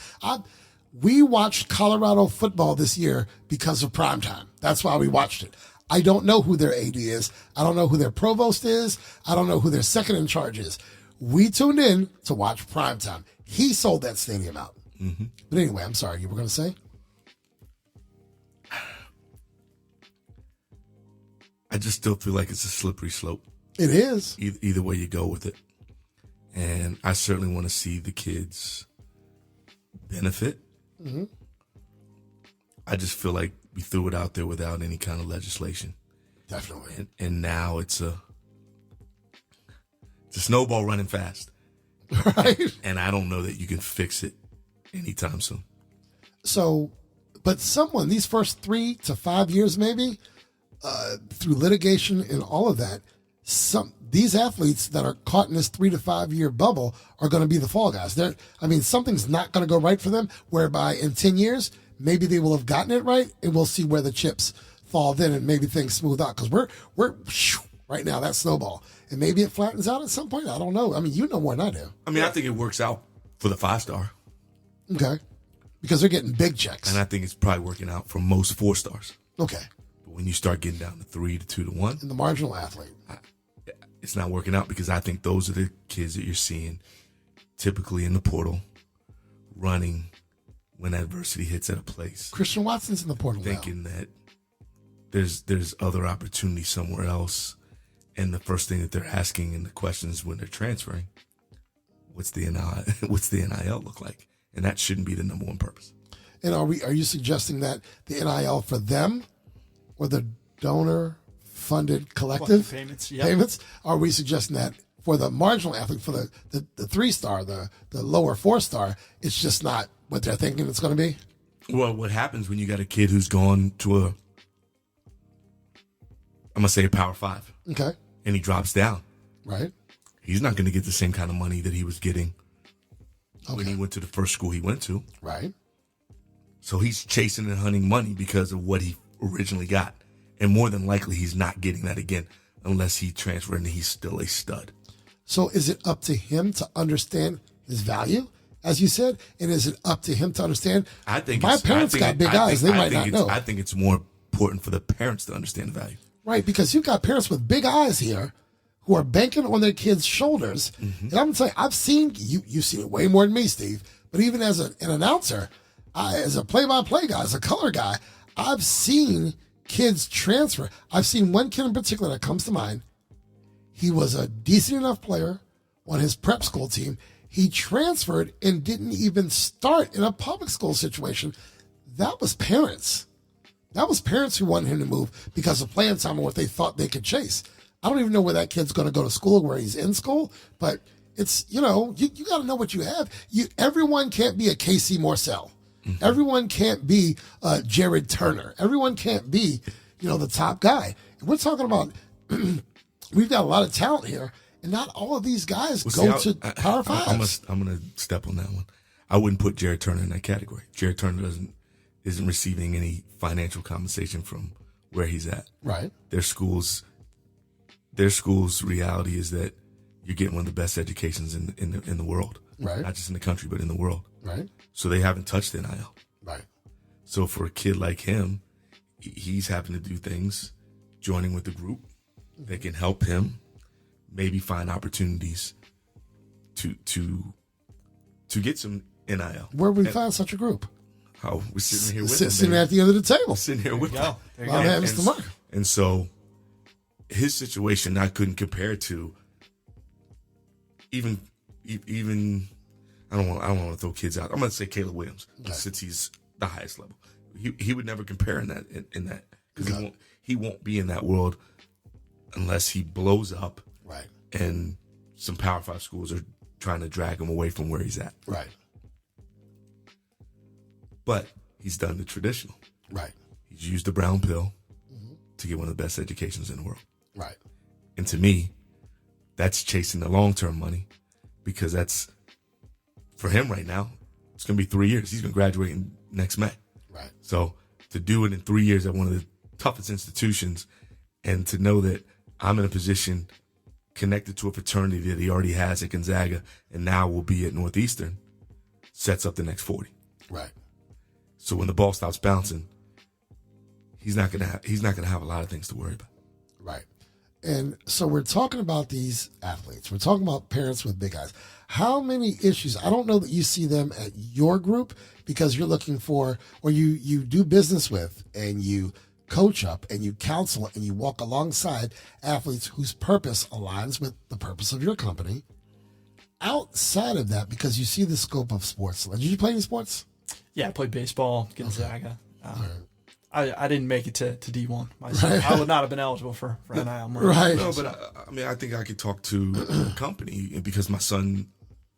We watched Colorado football this year because of primetime. That's why we watched it. I don't know who their AD is. I don't know who their provost is. I don't know who their second in charge is. We tuned in to watch primetime. He sold that stadium out. Mm-hmm. But anyway, I'm sorry. You were going to say? I just still feel like it's a slippery slope. It is. Either way you go with it. And I certainly want to see the kids benefit. Mm-hmm. I just feel like we threw it out there without any kind of legislation. Definitely. And now it's a snowball running fast. Right. And I don't know that you can fix it anytime soon. So, but these first 3 to 5 years maybe, through litigation and all of that, these athletes that are caught in this 3 to 5 year bubble are going to be the fall guys. Something's not going to go right for them, whereby in 10 years, maybe they will have gotten it right, and we'll see where the chips fall then, and maybe things smooth out. Because we're right now, that snowball. And maybe it flattens out at some point. I don't know. You know more than I do. I think it works out for the 5-star. Okay. Because they're getting big checks. And I think it's probably working out for most 4-stars. Okay. But when you start getting down to 3 to 2 to 1. And the marginal athlete. It's not working out, because I think those are the kids that you're seeing typically in the portal running when adversity hits at a place. Christian Watson's in the portal thinking that there's other opportunity somewhere else. And the first thing that they're asking in the questions when they're transferring, what's the NIL look like? And that shouldn't be the number one purpose. And are you suggesting that the NIL for them or the donor-funded collective payments? Are we suggesting that for the marginal athlete, for the 3-star, the lower 4-star, it's just not what they're thinking it's going to be? Well, what happens when you got a kid who's gone to I'm going to say a Power 5. Okay. And he drops down. Right. He's not going to get the same kind of money that he was getting when he went to the first school he went to. Right. So he's chasing and hunting money because of what he originally got. And more than likely, he's not getting that again unless he transfers and he's still a stud. So is it up to him to understand his value, as you said? And is it up to him to understand? I think my parents got big eyes. They might not know. I think it's more important for the parents to understand the value. Right, because you've got parents with big eyes here who are banking on their kids' shoulders. Mm-hmm. And I'm going to tell you, I've seen, you've seen it way more than me, Steve, but even as an announcer, as a play-by-play guy, as a color guy, I've seen kids transfer. I've seen one kid in particular that comes to mind. He was a decent enough player on his prep school team. He transferred and didn't even start in a public school situation. That was parents. That was parents who wanted him to move because of playing time and what they thought they could chase. I don't even know where that kid's going to go to school, where he's in school, but it's, you got to know what you have. Everyone can't be a Casey Morcell. Mm-hmm. Everyone can't be Jared Turner. Everyone can't be, the top guy. And we're talking about, we've got a lot of talent here, and not all of these guys go to Power Fives. I'm going to step on that one. I wouldn't put Jared Turner in that category. Jared Turner isn't receiving any financial compensation from where he's at. Right. Their school's reality is that you're getting one of the best educations in the world. Right. Not just in the country, but in the world. Right. So they haven't touched NIL. Right. So for a kid like him, he's having to do things, joining with the group that can help him maybe find opportunities to get some NIL. Where would we find such a group? Oh, we're sitting here with sitting at the end of the table. Sitting here with them. There you go. Mr. Mark. And so his situation, I couldn't compare to even I don't want to throw kids out. I'm going to say Caleb Williams, since he's the highest level. He would never compare in that because he won't be in that world unless he blows up. Right. And some Power 5 schools are trying to drag him away from where he's at. Right. But he's done the traditional. Right. He's used the brown pill to get one of the best educations in the world. Right. And to me, that's chasing the long-term money because that's, for him right now, it's going to be 3 years. He's going to graduate next May. Right. So to do it in 3 years at one of the toughest institutions and to know that I'm in a position connected to a fraternity that he already has at Gonzaga and now will be at Northeastern sets up the next 40. Right. So when the ball stops bouncing, he's not gonna have a lot of things to worry about. Right. And so we're talking about these athletes. We're talking about parents with big eyes. How many issues? I don't know that you see them at your group because you're looking for, or you do business with, and you coach up and you counsel and you walk alongside athletes whose purpose aligns with the purpose of your company. Outside of that, because you see the scope of sports. Did you play any sports? Yeah, I played baseball, Gonzaga. Okay. I didn't make it to D1 myself. Right. I would not have been eligible for NIL money. Right. No, but I think I could talk to a company because my son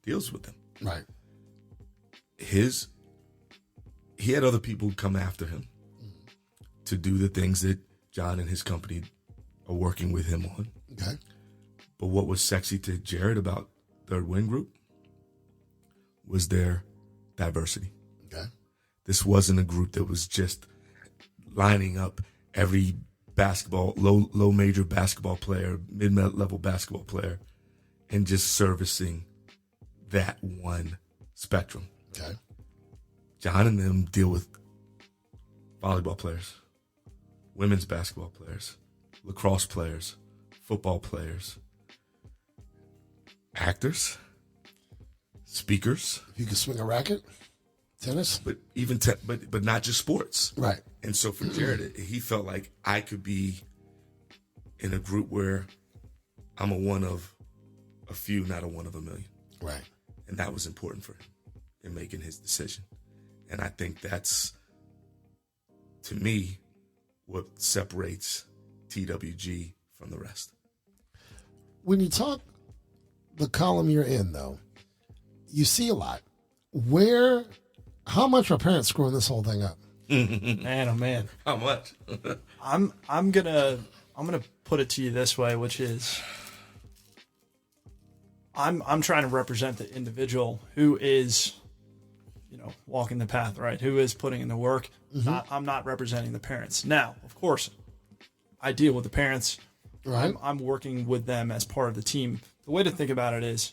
deals with them. Right. He had other people come after him to do the things that John and his company are working with him on. Okay. But what was sexy to Jared about Third Wing Group was their diversity. Okay. This wasn't a group that was just lining up every low major basketball player, mid-level basketball player, and just servicing that one spectrum. Okay. John and them deal with volleyball players, women's basketball players, lacrosse players, football players, actors, speakers. If you could swing a racket, tennis. But even but not just sports. Right. And so for Jared, he felt like I could be in a group where I'm a one of a few, not a one of a million. Right. And that was important for him in making his decision. And I think that's, to me, what separates TWG from the rest. When you talk the column you're in, though, you see a lot. How much are parents screwing this whole thing up? Man, oh man. How much? I'm gonna put it to you this way, which is I'm trying to represent the individual who is, walking the path, right? Who is putting in the work. I'm not representing the parents. Now, of course, I deal with the parents. Right. I'm working with them as part of the team. The way to think about it is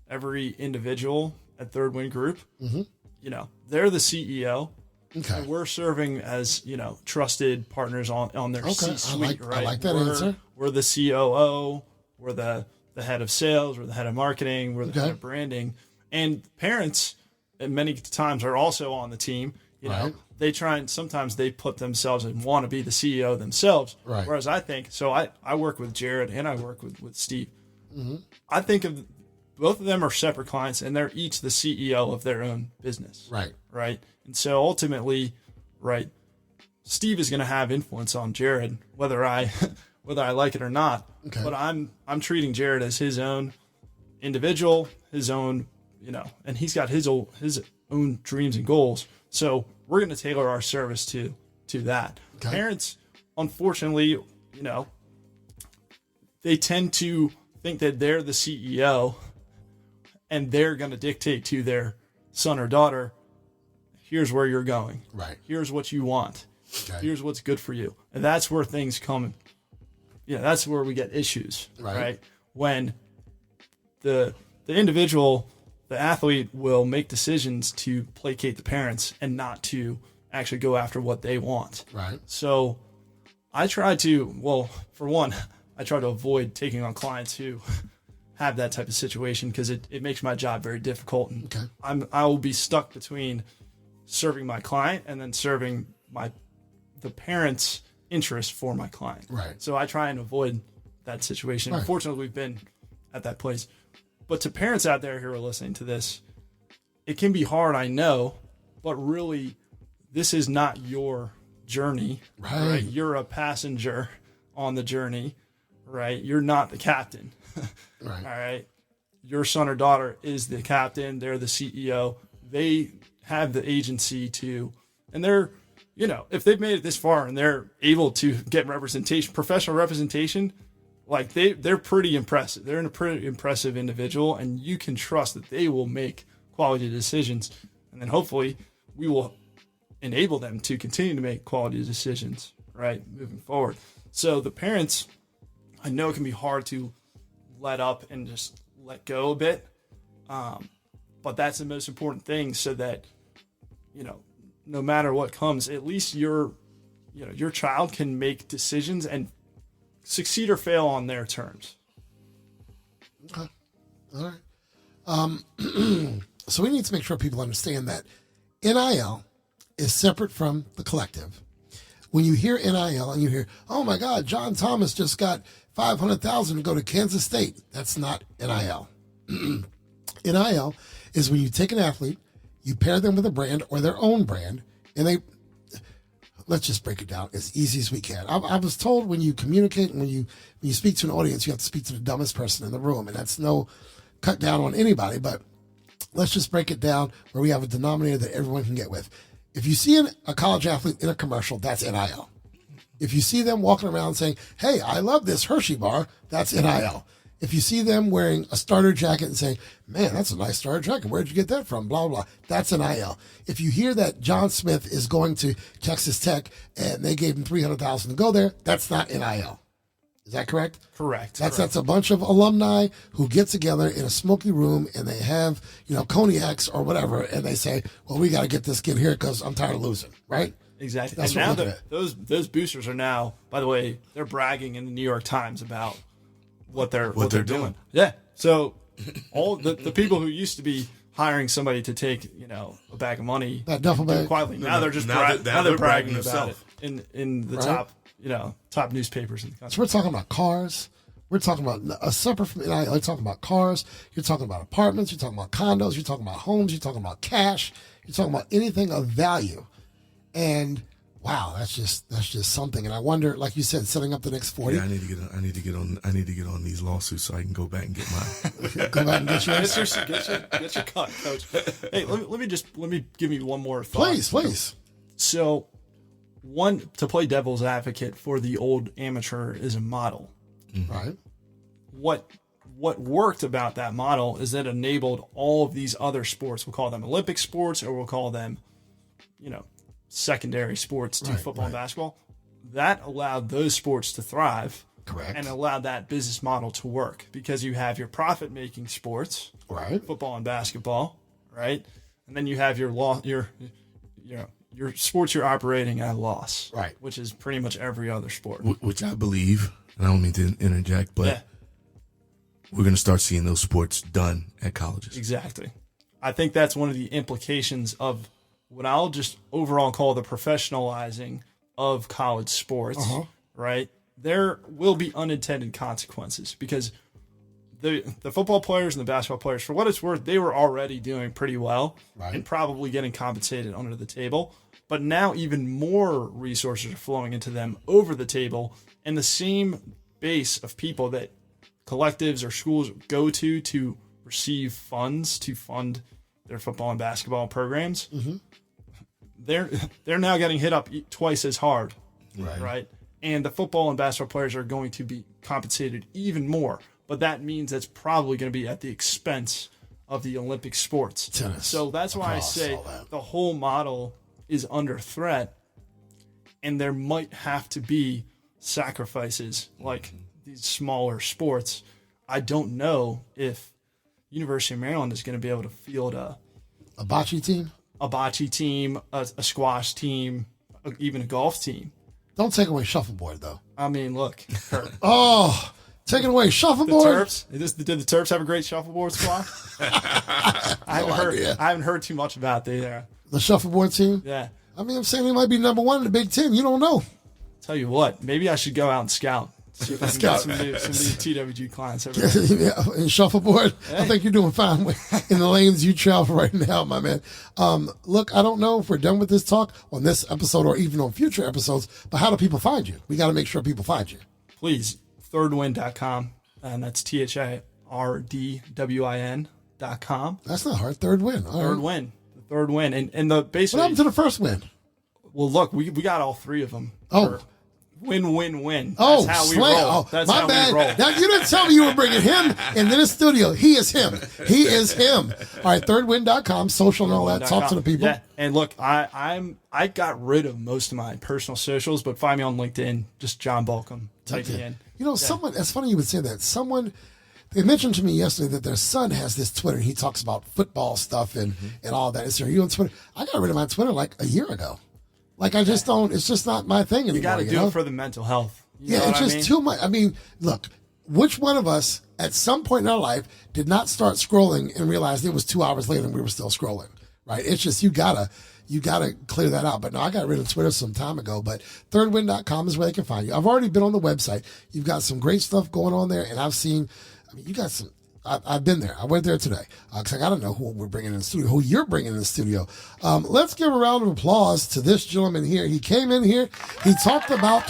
every individual at Third Wind Group, they're the CEO. Okay. And we're serving as, trusted partners on their C-suite, right? I like that answer. We're the COO. We're the head of sales. We're the head of marketing. We're the head of branding. And parents, and many times, are also on the team. You know, they try and sometimes they put themselves and want to be the CEO themselves. Right. Whereas I think, so I work with Jared and I work with Steve. Mm-hmm. I think of both of them are separate clients and they're each the CEO of their own business. Right. Right. And so ultimately, right, Steve is going to have influence on Jared, whether I like it or not. Okay. But I'm treating Jared as his own individual, his own, and he's got his own dreams and goals. So we're going to tailor our service to that. Okay. Parents, unfortunately, they tend to think that they're the CEO and they're going to dictate to their son or daughter, here's where you're going. Right. Here's what you want. Okay. Here's what's good for you. And that's where things come. Yeah, that's where we get issues. Right? When the individual, the athlete will make decisions to placate the parents and not to actually go after what they want. Right. So I try to, for one, I try to avoid taking on clients who have that type of situation because it makes my job very difficult. And I will be stuck between serving my client and then serving the parents' interest for my client. Right. So I try and avoid that situation. Right. Unfortunately, we've been at that place. But to parents out there who are listening to this, it can be hard, I know, but really, this is not your journey. Right? You're a passenger on the journey, right? You're not the captain. Right. All right. Your son or daughter is the captain. They're the CEO. They have the agency to, and they're, if they've made it this far and they're able to get representation, professional representation, like they're pretty impressive. They're a pretty impressive individual, and you can trust that they will make quality decisions. And then hopefully we will enable them to continue to make quality decisions, right, moving forward. So the parents, I know it can be hard to let up and just let go a bit. But that's the most important thing so that, no matter what comes, at least your child can make decisions and succeed or fail on their terms. Okay. All right. So we need to make sure people understand that NIL is separate from the collective. When you hear NIL and you hear, oh my God, John Thomas just got $500,000 to go to Kansas State. That's not NIL. NIL is when you take an athlete, you pair them with a brand or their own brand, and let's just break it down as easy as we can. I was told when you communicate and when you speak to an audience, you have to speak to the dumbest person in the room, and that's no cut down on anybody, but let's just break it down where we have a denominator that everyone can get with. If you see a college athlete in a commercial, that's NIL. If you see them walking around saying, hey, I love this Hershey bar, that's NIL. If you see them wearing a starter jacket and saying, man, that's a nice starter jacket, where'd you get that from, blah, blah, that's NIL. If you hear that John Smith is going to Texas Tech and they gave him $300,000 to go there, that's not NIL. Is that correct? Correct. That's a bunch of alumni who get together in a smoky room and they have, cognacs or whatever, and they say, well, we got to get this kid here because I'm tired of losing, right? Exactly. That's and now those boosters are now, by the way, they're bragging in the New York Times about what they're doing. Yeah. So all the people who used to be hiring somebody to take, a bag of money, that duffel bag, quietly, now they're just bragging about it in the top, top newspapers in the country. So we're talking about cars. We're talking about a separate from NIL. You're talking about cars. You're talking about apartments. You're talking about condos. You're talking about homes. You're talking about cash. You're talking about anything of value. And wow, that's just something. And I wonder, like you said, setting up the next 40. Yeah, I need to get on these lawsuits so I can go back and get mine. Go back and get yours. Get your cut, Coach. Hey, let me give you one more thought. Please. So, one, to play devil's advocate for the old amateurism model. Mm-hmm. Right. What worked about that model is that it enabled all of these other sports. We'll call them Olympic sports, or we'll call them, secondary sports to football and basketball. That allowed those sports to thrive. Correct. And allowed that business model to work because you have your profit-making sports, right? Football and basketball, right? And then you have your sports you're operating at a loss, right? Which is pretty much every other sport. Which I believe, and I don't mean to interject, but we're going to start seeing those sports done at colleges. Exactly. I think that's one of the implications of what I'll just overall call the professionalizing of college sports, right? There will be unintended consequences because the football players and the basketball players, for what it's worth, they were already doing pretty well and probably getting compensated under the table. But now even more resources are flowing into them over the table, and the same base of people that collectives or schools go to receive funds to fund their football and basketball programs, they're now getting hit up twice as hard, right? And the football and basketball players are going to be compensated even more, but that means that's probably going to be at the expense of the Olympic sports. Tennis, so that's why I say the whole model is under threat, and there might have to be sacrifices like these smaller sports. I don't know if University of Maryland is going to be able to field a bocce team, a squash team, even a golf team. Don't take away shuffleboard, though. I mean, look. Kurt. Taking away shuffleboard. The Terps. Did the Terps have a great shuffleboard squad? I haven't heard too much about the shuffleboard team. Yeah. I mean, I'm saying they might be number one in the Big Ten. You don't know. Tell you what, maybe I should go out and scout. See if I can get some new TWG clients over there. In shuffleboard, hey. I think you're doing fine in the lanes you travel right now, my man. Look, I don't know if we're done with this talk on this episode or even on future episodes, but how do people find you? We got to make sure people find you. Please, thirdwin.com, and that's THIRDWIN.com. That's not hard. Third Win. Third Win. And the basically. What happened to the first win? Well, look, we got all three of them. Win. Oh, that's how we slam. roll. That's my how bad. we roll. Now, you didn't tell me you were bringing him into the studio. He is him. All right, thirdwin.com, social and all that. Talk to the people. Yeah, and look, I got rid of most of my personal socials, but find me on LinkedIn, just John Balcom. Type me in. Someone, it's funny you would say that. They mentioned to me yesterday that their son has this Twitter. He talks about football stuff and all that. Are you on Twitter? I got rid of my Twitter like a year ago. Like, I just don't, it's just not my thing anymore. You got to do it for the mental health. It's just too much. I mean, look, which one of us at some point in our life did not start scrolling and realized it was 2 hours later and we were still scrolling, right? It's just, you gotta clear that out. But no, I got rid of Twitter some time ago, but thirdwin.com is where they can find you. I've already been on the website. You've got some great stuff going on there, and you got some, I've been there. I went there today because I got to know who we're bringing in the studio, who you're bringing in the studio. Let's give a round of applause to this gentleman here. He came in here. He talked about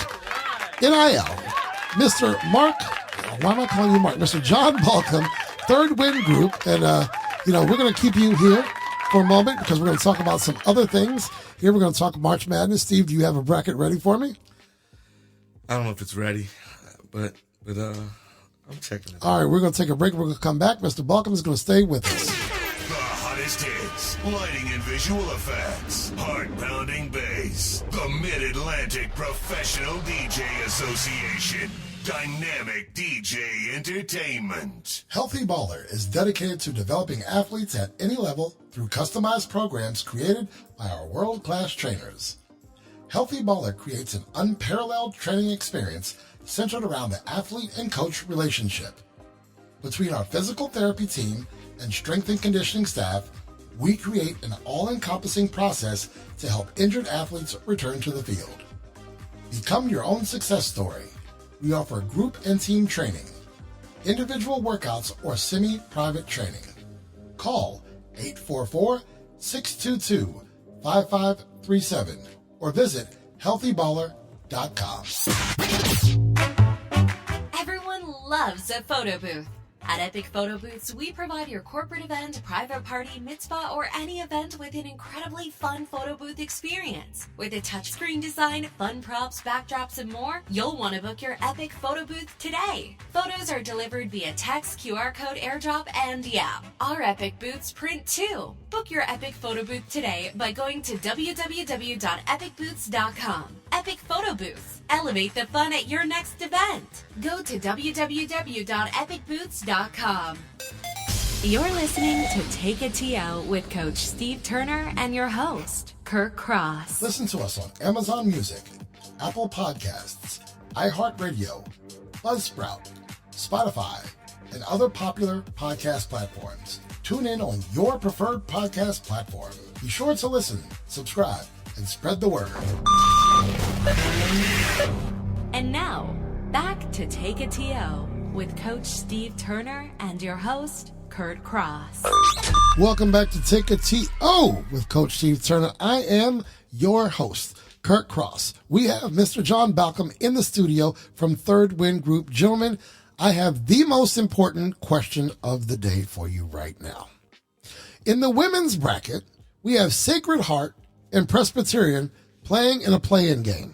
NIL. Mr. Mark, why am I calling you Mark? Mr. John Balcom, Third Win Group. And, we're going to keep you here for a moment because we're going to talk about some other things. Here we're going to talk March Madness. Steve, do you have a bracket ready for me? I don't know if it's ready, but I'm checking it. All right, we're going to take a break. We're going to come back. Mr. Balcom is going to stay with us. The hottest hits, lighting and visual effects, heart-pounding bass. The Mid-Atlantic Professional DJ Association. Dynamic DJ Entertainment. Healthy Baller is dedicated to developing athletes at any level through customized programs created by our world-class trainers. Healthy Baller creates an unparalleled training experience centered around the athlete and coach relationship. Between our physical therapy team and strength and conditioning staff, we create an all-encompassing process to help injured athletes return to the field. Become your own success story. We offer group and team training, individual workouts, or semi-private training. Call 622-5537 or visit healthyballer.com. Everyone loves a photo booth. At Epic Photo Booths, we provide your corporate event, private party, mitzvah, or any event with an incredibly fun photo booth experience. With a touchscreen design, fun props, backdrops, and more, you'll want to book your Epic Photo Booth today. Photos are delivered via text, QR code, airdrop, and yeah, our Epic Booths print too. Book your Epic Photo Booth today by going to www.epicbooths.com. Epic Photo Booths. Elevate the fun at your next event. Go to www.epicbooths.com. You're listening to Take a TO with Coach Steve Turner and your host, Kirk Cross. Listen to us on Amazon Music, Apple Podcasts, iHeartRadio, Buzzsprout, Spotify, and other popular podcast platforms. Tune in on your preferred podcast platform. Be sure to listen, subscribe, and spread the word. And now, back to Take a TO with Coach Steve Turner and your host, Kurt Cross. Welcome back to Take a TO with Coach Steve Turner. I am your host, Kurt Cross. We have Mr. John Balcom in the studio from Third Wind Group. Gentlemen, I have the most important question of the day for you right now. In the women's bracket, we have Sacred Heart and Presbyterian playing in a play-in game.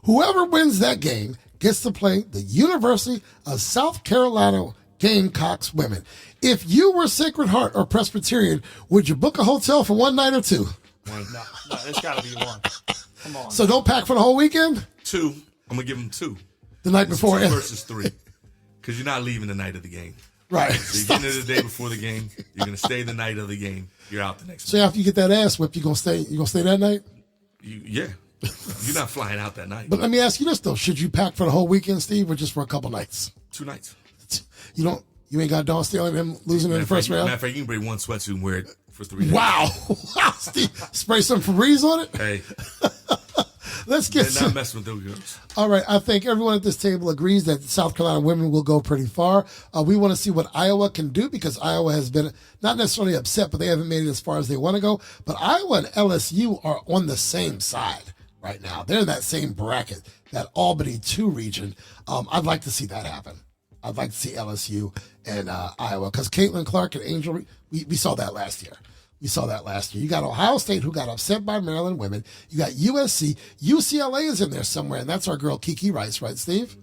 Whoever wins that game gets to play the University of South Carolina Gamecocks women. If you were Sacred Heart or Presbyterian, would you book a hotel for one night or two? No, it's got to be one. Come on. So don't pack for the whole weekend? 2. I'm going to give them 2. The night before. 2 versus 3. Because you're not leaving the night of the game. Right. So you're getting there the day before the game. You're going to stay the night of the game. You're out the next So night. after you get that ass whipped, you gonna stay that night? Yeah. You're not flying out that night. But let me ask you this though. Should you pack for the whole weekend, Steve, or just for a couple nights? 2 nights. You ain't got Dawn stealing them losing in the first round? Matter of fact, you can bring one sweatsuit and wear it for 3 days. Wow. Wow, Steve. Spray some Febreze on it? Hey. Let's get They're not messing with those girls. All right. I think everyone at this table agrees that South Carolina women will go pretty far. We want to see what Iowa can do because Iowa has been not necessarily upset, but they haven't made it as far as they want to go. But Iowa and LSU are on the same side right now. They're in that same bracket, that Albany 2 region. I'd like to see that happen. I'd like to see LSU and Iowa because Caitlin Clark and Angel, we saw that last year. You got Ohio State, who got upset by Maryland women. You got USC. UCLA is in there somewhere, and that's our girl Kiki Rice, right, Steve?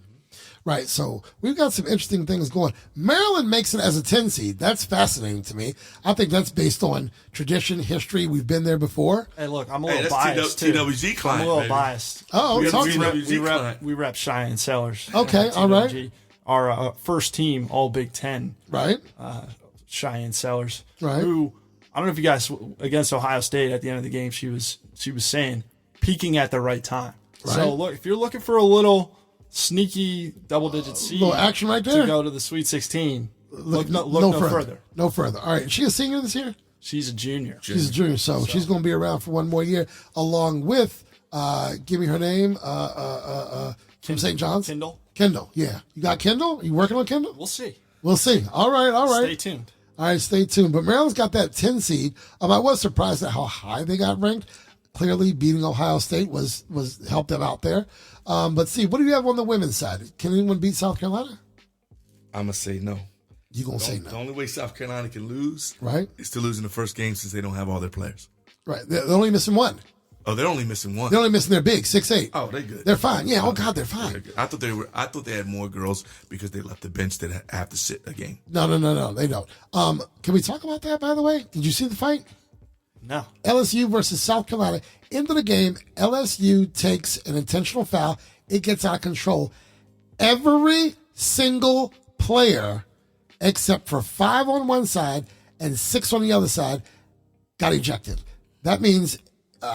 Right, so we've got some interesting things going. Maryland makes it as a 10 seed. That's fascinating to me. I think that's based on tradition, history. We've been there before. Hey, look, I'm a little that's biased, too. TWG client, I'm a little baby. biased. Oh, talk to me. We rep Cheyenne Sellers. Okay, all right. Our first team, all Big Ten. Right. Cheyenne Sellers. Right. Who, I don't know if you guys, against Ohio State at the end of the game, she was saying, peaking at the right time. Right. So, look, if you're looking for a little sneaky double-digit seed little action right there to go to the Sweet 16, look no further. No further. All right. Is she a senior this year? She's a junior. She's a junior, so she's going to be around for one more year, along with, give me her name, from St. John's? Kendall, yeah. You got Kendall? You working on Kendall? We'll see. All right. Stay tuned. All right, stay tuned. But Maryland's got that 10 seed. I was surprised at how high they got ranked. Clearly, beating Ohio State was helped them out there. But Steve, what do you have on the women's side? Can anyone beat South Carolina? I'm going to say no. You're going to say no. The only way South Carolina can lose is to lose in the first game since they don't have all their players. Right. They're only missing one. Oh, they're only missing one. They're only missing their big, 6'8". Oh, they're good. They're fine. Yeah. Oh God, they're fine. I thought they had more girls because they left the bench that have to sit a game. No, they don't. Can we talk about that? By the way, did you see the fight? No. LSU versus South Carolina. Into the game, LSU takes an intentional foul. It gets out of control. Every single player, except for 5 on one side and 6 on the other side, got ejected. That means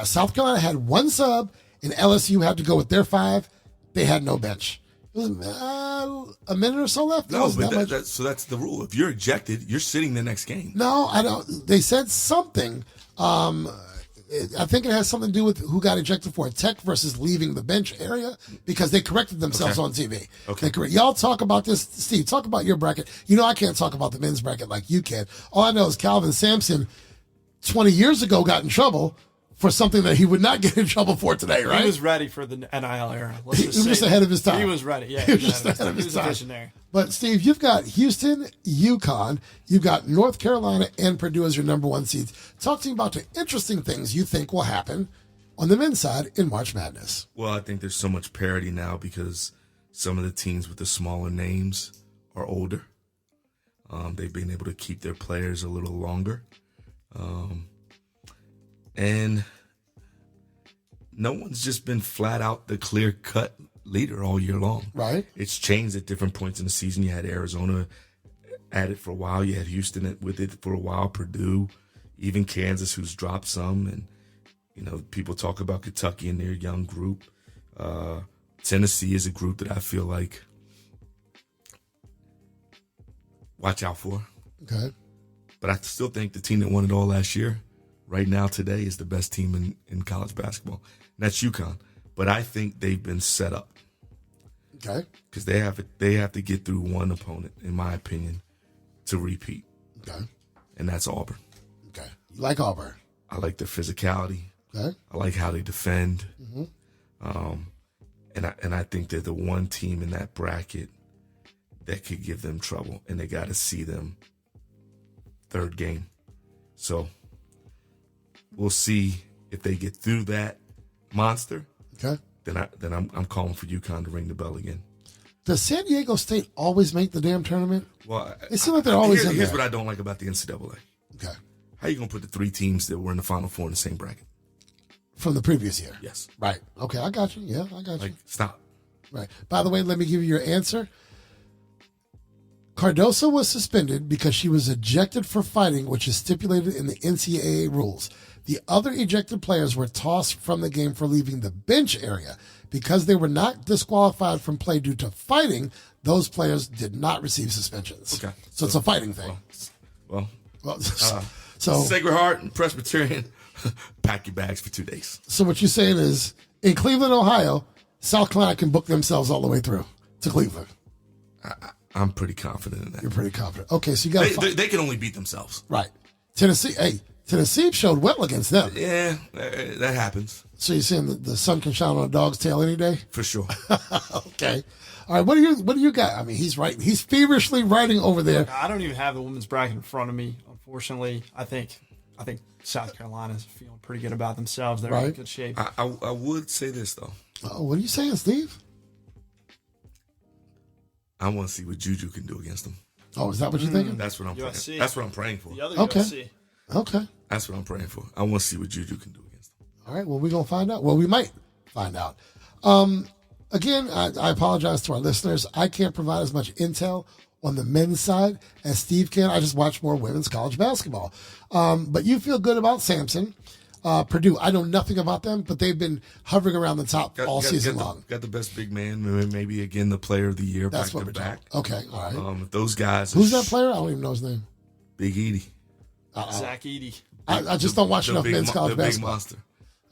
South Carolina had 1 sub, and LSU had to go with their 5. They had no bench. It was a minute or so left. No, but so that's the rule. If you're ejected, you're sitting the next game. No, I don't. They said something. I think it has something to do with who got ejected for a tech versus leaving the bench area because they corrected themselves on TV. Okay. Y'all talk about this. Steve, talk about your bracket. I can't talk about the men's bracket like you can. All I know is Calvin Sampson 20 years ago got in trouble for something that he would not get in trouble for today, right? He was ready for the NIL era. He was just ahead of his time. He was ready. Yeah, he was just ahead of his time. He was a visionary. But Steve, you've got Houston, UConn, you've got North Carolina, and Purdue as your number one seeds. Talk to me about the interesting things you think will happen on the men's side in March Madness. Well, I think there's so much parity now because some of the teams with the smaller names are older. They've been able to keep their players a little longer. And no one's just been flat out the clear-cut leader all year long. Right. It's changed at different points in the season. You had Arizona at it for a while. You had Houston with it for a while, Purdue, even Kansas, who's dropped some. And, you know, people talk about Kentucky and their young group. Tennessee is a group that I feel like watch out for. Okay. But I still think the team that won it all last year, right now, today, is the best team in college basketball. And that's UConn. But I think they've been set up. Okay. Because they have to get through one opponent, in my opinion, to repeat. Okay. And that's Auburn. Okay. You like Auburn? I like their physicality. Okay. I like how they defend. Mm-hmm. And I think they're the one team in that bracket that could give them trouble. And they got to see them third game. So we'll see if they get through that monster. Okay. Then I'm calling for UConn to ring the bell again. Does San Diego State always make the damn tournament? Well, it seems like they're always in there. Here's what I don't like about the NCAA. Okay. How are you going to put the three teams that were in the Final Four in the same bracket? From the previous year? Yes. Right. Okay, I got you. Yeah, I got you. Like, stop. Right. By the way, let me give you your answer. Cardoso was suspended because she was ejected for fighting, which is stipulated in the NCAA rules. The other ejected players were tossed from the game for leaving the bench area. Because they were not disqualified from play due to fighting, those players did not receive suspensions. Okay. So it's a fighting thing. Well, so Sacred Heart and Presbyterian, pack your bags for 2 days. So what you're saying is, in Cleveland, Ohio, South Carolina can book themselves all the way through to Cleveland. I'm pretty confident in that. You're pretty confident. Okay, so you got they can only beat themselves. Right. Tennessee showed well against them. Yeah, that happens. So you're saying that the sun can shine on a dog's tail any day? For sure. Okay. All right, what do you got? I mean, he's right. He's feverishly writing over there. I don't even have the women's bracket in front of me, unfortunately. I think South Carolina's feeling pretty good about themselves. They're in good shape. I would say this, though. Oh, what are you saying, Steve? I want to see what Juju can do against them. Oh, is that what you're thinking? That's what I'm USC. praying. That's what I'm praying for. The other Okay. USC. Okay. That's what I'm praying for. I want to see what Juju can do against them. All right, well, we're going to find out. Well, we might find out. Again, I apologize to our listeners. I can't provide as much intel on the men's side as Steve can. I just watch more women's college basketball. But you feel good about Samson. Purdue, I know nothing about them, but they've been hovering around the top all season long. Got the best big man, maybe again the player of the year. That's back what to we're back. talking. Okay, all right. Those guys. Who's that player? I don't even know his name. Big Edie. Zach Edey. I just don't watch enough men's college basketball. Big monster.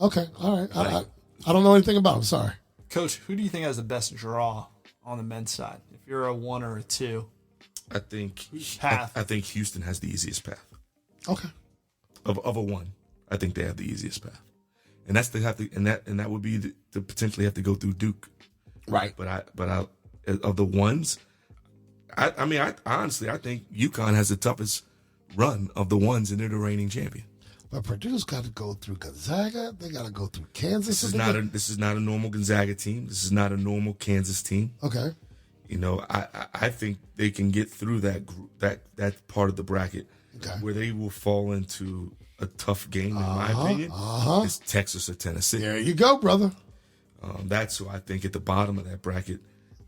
Okay, all right. I don't know anything about him. Sorry. Coach, who do you think has the best draw on the men's side? If you're a 1 or a 2, I think path. I think Houston has the easiest path. Okay. Of a 1, I think they have the easiest path, and that's to have to, and that would be to potentially have to go through Duke. Right. But I of the ones, I honestly think UConn has the toughest run of the ones, and they're the reigning champion. But Purdue's got to go through Gonzaga. They got to go through Kansas. This is not a normal Gonzaga team. This is not a normal Kansas team. Okay. You know, I think they can get through that group, that part of the bracket where they will fall into a tough game. In my opinion, it's Texas or Tennessee. There you go, brother. That's who I think at the bottom of that bracket.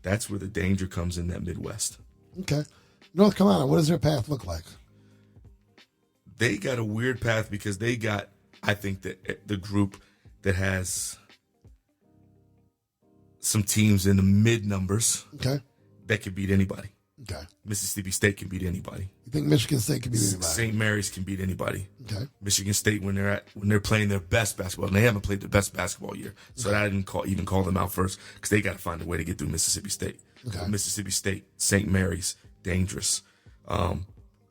That's where the danger comes in that Midwest. Okay. North Carolina, what does their path look like? They got a weird path because they got, I think, the group that has some teams in the mid numbers that can beat anybody. Okay. Mississippi State can beat anybody. You think Michigan State can beat anybody? St. Mary's can beat anybody. Okay. Michigan State when they're playing their best basketball, and they haven't played their best basketball year, so I didn't even call them out first because they got to find a way to get through Mississippi State. Okay. Mississippi State, St. Mary's, dangerous.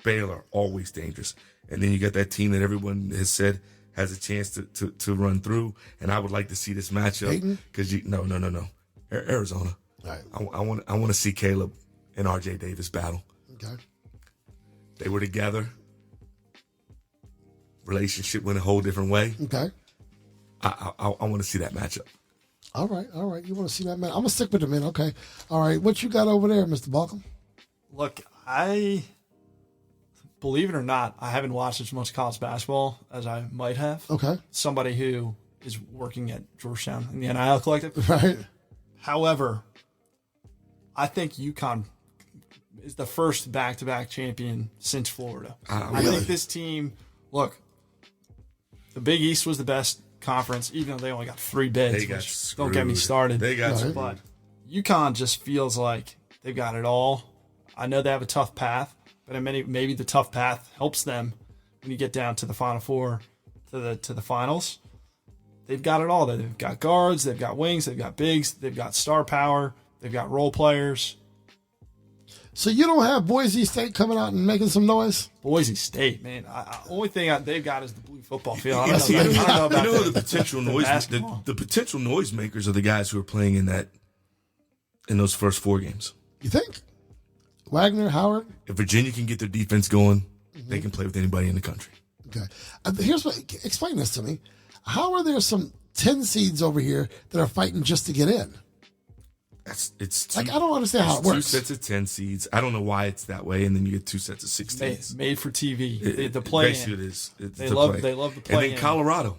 Baylor, always dangerous. And then you got that team that everyone has said has a chance to run through. And I would like to see this matchup because no. Arizona. Right. I want to see Caleb and RJ Davis battle. Okay. They were together. Relationship went a whole different way. Okay. I want to see that matchup. All right. You want to see that, man? I'm going to stick with the men. Okay. All right. What you got over there, Mr. Balcom? Look, believe it or not, I haven't watched as much college basketball as I might have. Okay. Somebody who is working at Georgetown in the NIL collective. Right. However, I think UConn is the first back-to-back champion since Florida. I think this team, look, the Big East was the best conference, even though they only got 3 bids. Don't get me started. They got screwed. But UConn just feels like they've got it all. I know they have a tough path, but maybe the tough path helps them when you get down to the Final Four, to the finals. They've got it all. They've got guards, they've got wings, they've got bigs, they've got star power, they've got role players. So you don't have Boise State coming out and making some noise? Boise State, man. Only thing they've got is the blue football field. I don't know about the potential noise. The potential noisemakers are the guys who are playing in those first 4 games. You think? Wagner, Howard? If Virginia can get their defense going, they can play with anybody in the country. Okay. Explain this to me. How are there some 10 seeds over here that are fighting just to get in? I don't understand how it works. 2 sets of 10 seeds. I don't know why it's that way, and then you get 2 sets of 16. Made for TV. The play. Basically, it is. They love the play. And then Colorado,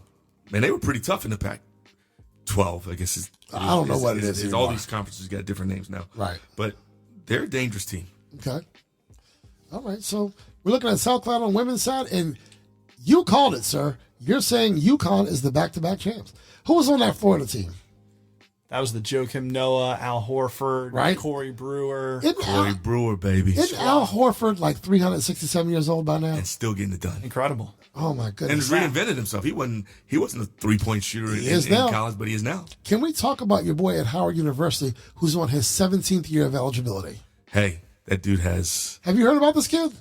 man, they were pretty tough in the Pac-12. I guess I don't know what it is. All these conferences got different names now, right? But they're a dangerous team. Okay. All right. So we're looking at South Carolina on the women's side, and you called it, sir. You're saying UConn is the back-to-back champs. Who was on that Florida team? That was the Joakim Noah, Al Horford, right? Corey Brewer. Corey Brewer, baby. Isn't Al Horford like 367 years old by now? And still getting it done. Incredible. Oh, my goodness. And has reinvented himself. He wasn't a three-point shooter in college, but he is now. Can we talk about your boy at Howard University who's on his 17th year of eligibility? Hey, that dude has... Have you heard about this kid?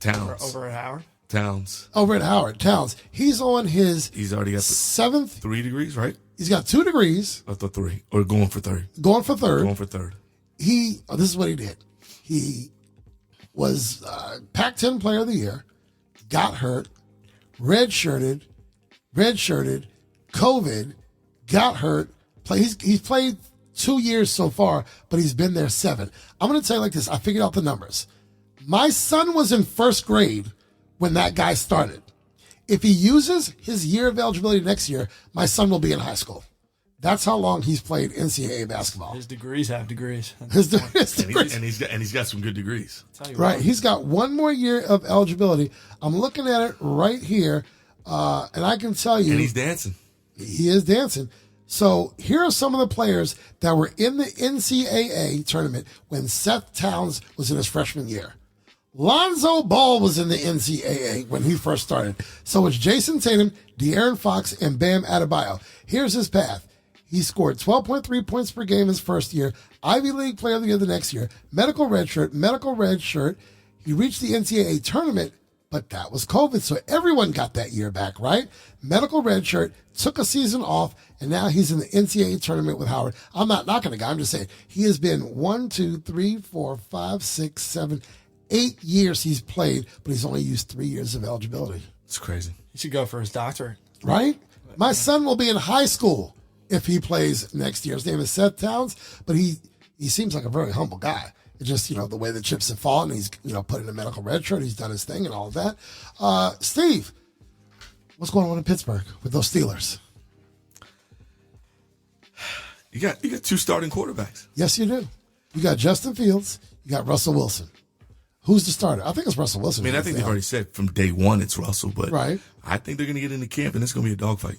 Towns. Over at Howard? Towns. Over at Howard. Towns. He's on his... He's already got 7th... 3 degrees, right? He's got 2 degrees. I thought 3. Or going for 3. Going for third. This is what he did. He was Pac-10 Player of the Year, got hurt, redshirted, COVID, got hurt. He's played 2 years so far, but he's been there 7. I'm going to tell you like this. I figured out the numbers. My son was in 1st grade when that guy started. If he uses his year of eligibility next year, my son will be in high school. That's how long he's played NCAA basketball. His degrees have degrees. His degrees. And he's got some good degrees. Right. He's got 1 more year of eligibility. I'm looking at it right here, and I can tell you. And he's dancing. He is dancing. So here are some of the players that were in the NCAA tournament when Seth Towns was in his freshman year. Lonzo Ball was in the NCAA when he first started. So it's Jason Tatum, De'Aaron Fox, and Bam Adebayo. Here's his path. He scored 12.3 points per game his first year, Ivy League Player of the Year the next year, medical red shirt. He reached the NCAA tournament, but that was COVID, so everyone got that year back, right? Medical red shirt, took a season off, and now he's in the NCAA tournament with Howard. I'm not knocking the guy. I'm just saying he has been 8 years he's played, but he's only used 3 years of eligibility. It's crazy. He should go for his doctorate. Right? My son will be in high school if he plays next year. His name is Seth Towns, but he seems like a very humble guy. It's just, the way the chips have fallen, he's, put in a medical red shirt, he's done his thing and all of that. Steve, what's going on in Pittsburgh with those Steelers? You got 2 starting quarterbacks. Yes, you do. You got Justin Fields, you got Russell Wilson. Who's the starter? I think it's Russell Wilson. I think they've already said from day one it's Russell, but right. I think they're going to get into camp and it's going to be a dogfight.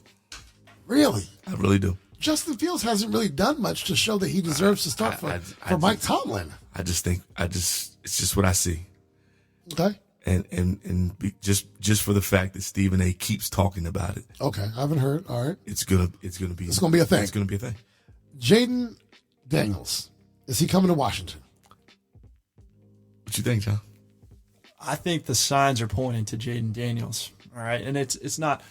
Really? I really do. Justin Fields hasn't really done much to show that he deserves to start for Mike Tomlin. I just think it's just what I see. Okay. Just for the fact that Stephen A. keeps talking about it. Okay, I haven't heard. All right. It's gonna be a thing. It's gonna be a thing. Jaden Daniels, is he coming to Washington? What you think, John? I think the signs are pointing to Jaden Daniels. All right. And it's not,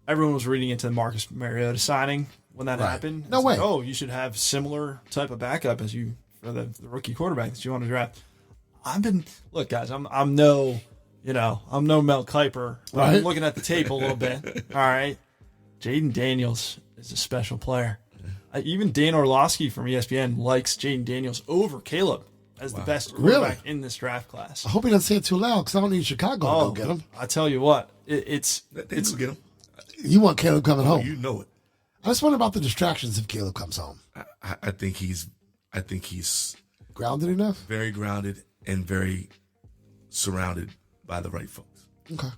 everyone was reading into the Marcus Mariota signing when that happened. No way. Oh, you should have similar type of backup as you for the rookie quarterback that you want to draft. Look, guys, I'm no Mel Kiper. Right. I'm looking at the tape a little bit. All right. Jaden Daniels is a special player. Even Dan Orlovsky from ESPN likes Jaden Daniels over Caleb as the best quarterback in this draft class. I hope he doesn't say it too loud because I don't need Chicago to go get him. I tell you what, it's They go get him. You want Caleb coming home. You know it. I just wonder about the distractions if Caleb comes home. I think he's Grounded enough? very grounded and very surrounded by the right folks. Okay.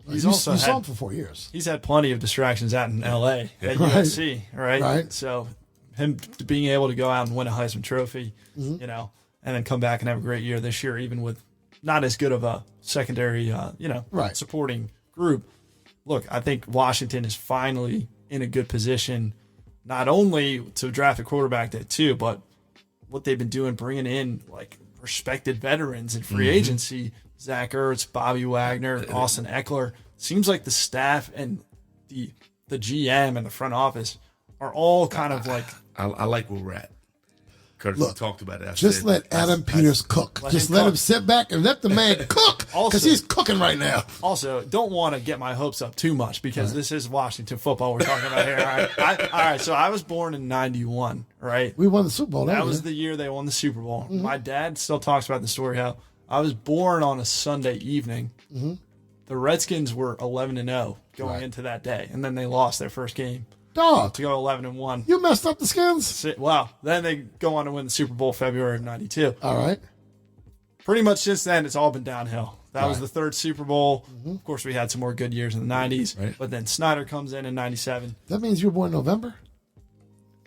He's you also saw had- him for 4 years. he's had plenty of distractions out in L.A. at Right. USC, right? Right. So him being able to go out and win a Heisman Trophy, Mm-hmm. and then come back and have a great year this year, even with not as good of a secondary, Right. supporting group. Look, I think Washington is finally in a good position, not only to draft a quarterback that too, but what they've been doing, bringing in like respected veterans in free agency, Zach Ertz, Bobby Wagner, Austin Eckler. Seems like the staff and the GM and the front office are all kind of like, I like where we're at. Curtis, we talked about it. I Just said, let Adam Peters cook. Let Just him let cook. him sit back and let the man cook Also- because he's cooking right now. also don't want to get my hopes up too much because this is Washington football we're talking about here. All right. So I was born in 91, right? We won the Super Bowl. That was the year they won the Super Bowl. My dad still talks about the story how I was born on a Sunday evening. The Redskins were 11-0 going into that day, and then they lost their first game Dog, to go 11-1. you messed up the Skins. Wow. Then they go on to win the Super Bowl February of 92. All right. Pretty much since then, it's all been downhill. That was Right. the third Super Bowl. Of course, we had some more good years in the 90s, Right. but then Snyder comes in 97, That means you were born in November?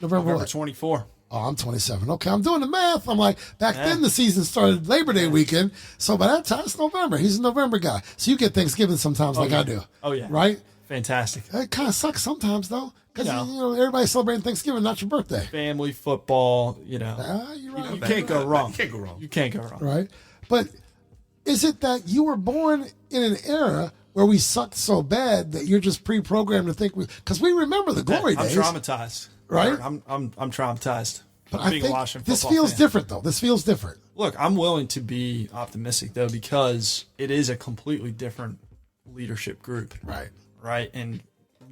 November November what? 24. Oh, I'm 27. Okay, I'm doing the math. I'm like, back then the season started Labor Day weekend. So by that time, it's November. He's a November guy. So you get Thanksgiving sometimes like I do. Oh, yeah. Right? Fantastic. It kind of sucks sometimes, though. Because, No. everybody's celebrating Thanksgiving, not your birthday. Family football, You're right. you can't go wrong. You can't go wrong. You can't go wrong. Right? But is it that you were born in an era where we sucked so bad that you're just pre-programmed to think because we remember the glory I'm days. traumatized. Right? I'm traumatized. But I being a think Washington this football feels fan. different, though. This feels different. Look, I'm willing to be optimistic though because it is a completely different leadership group. Right. Right? And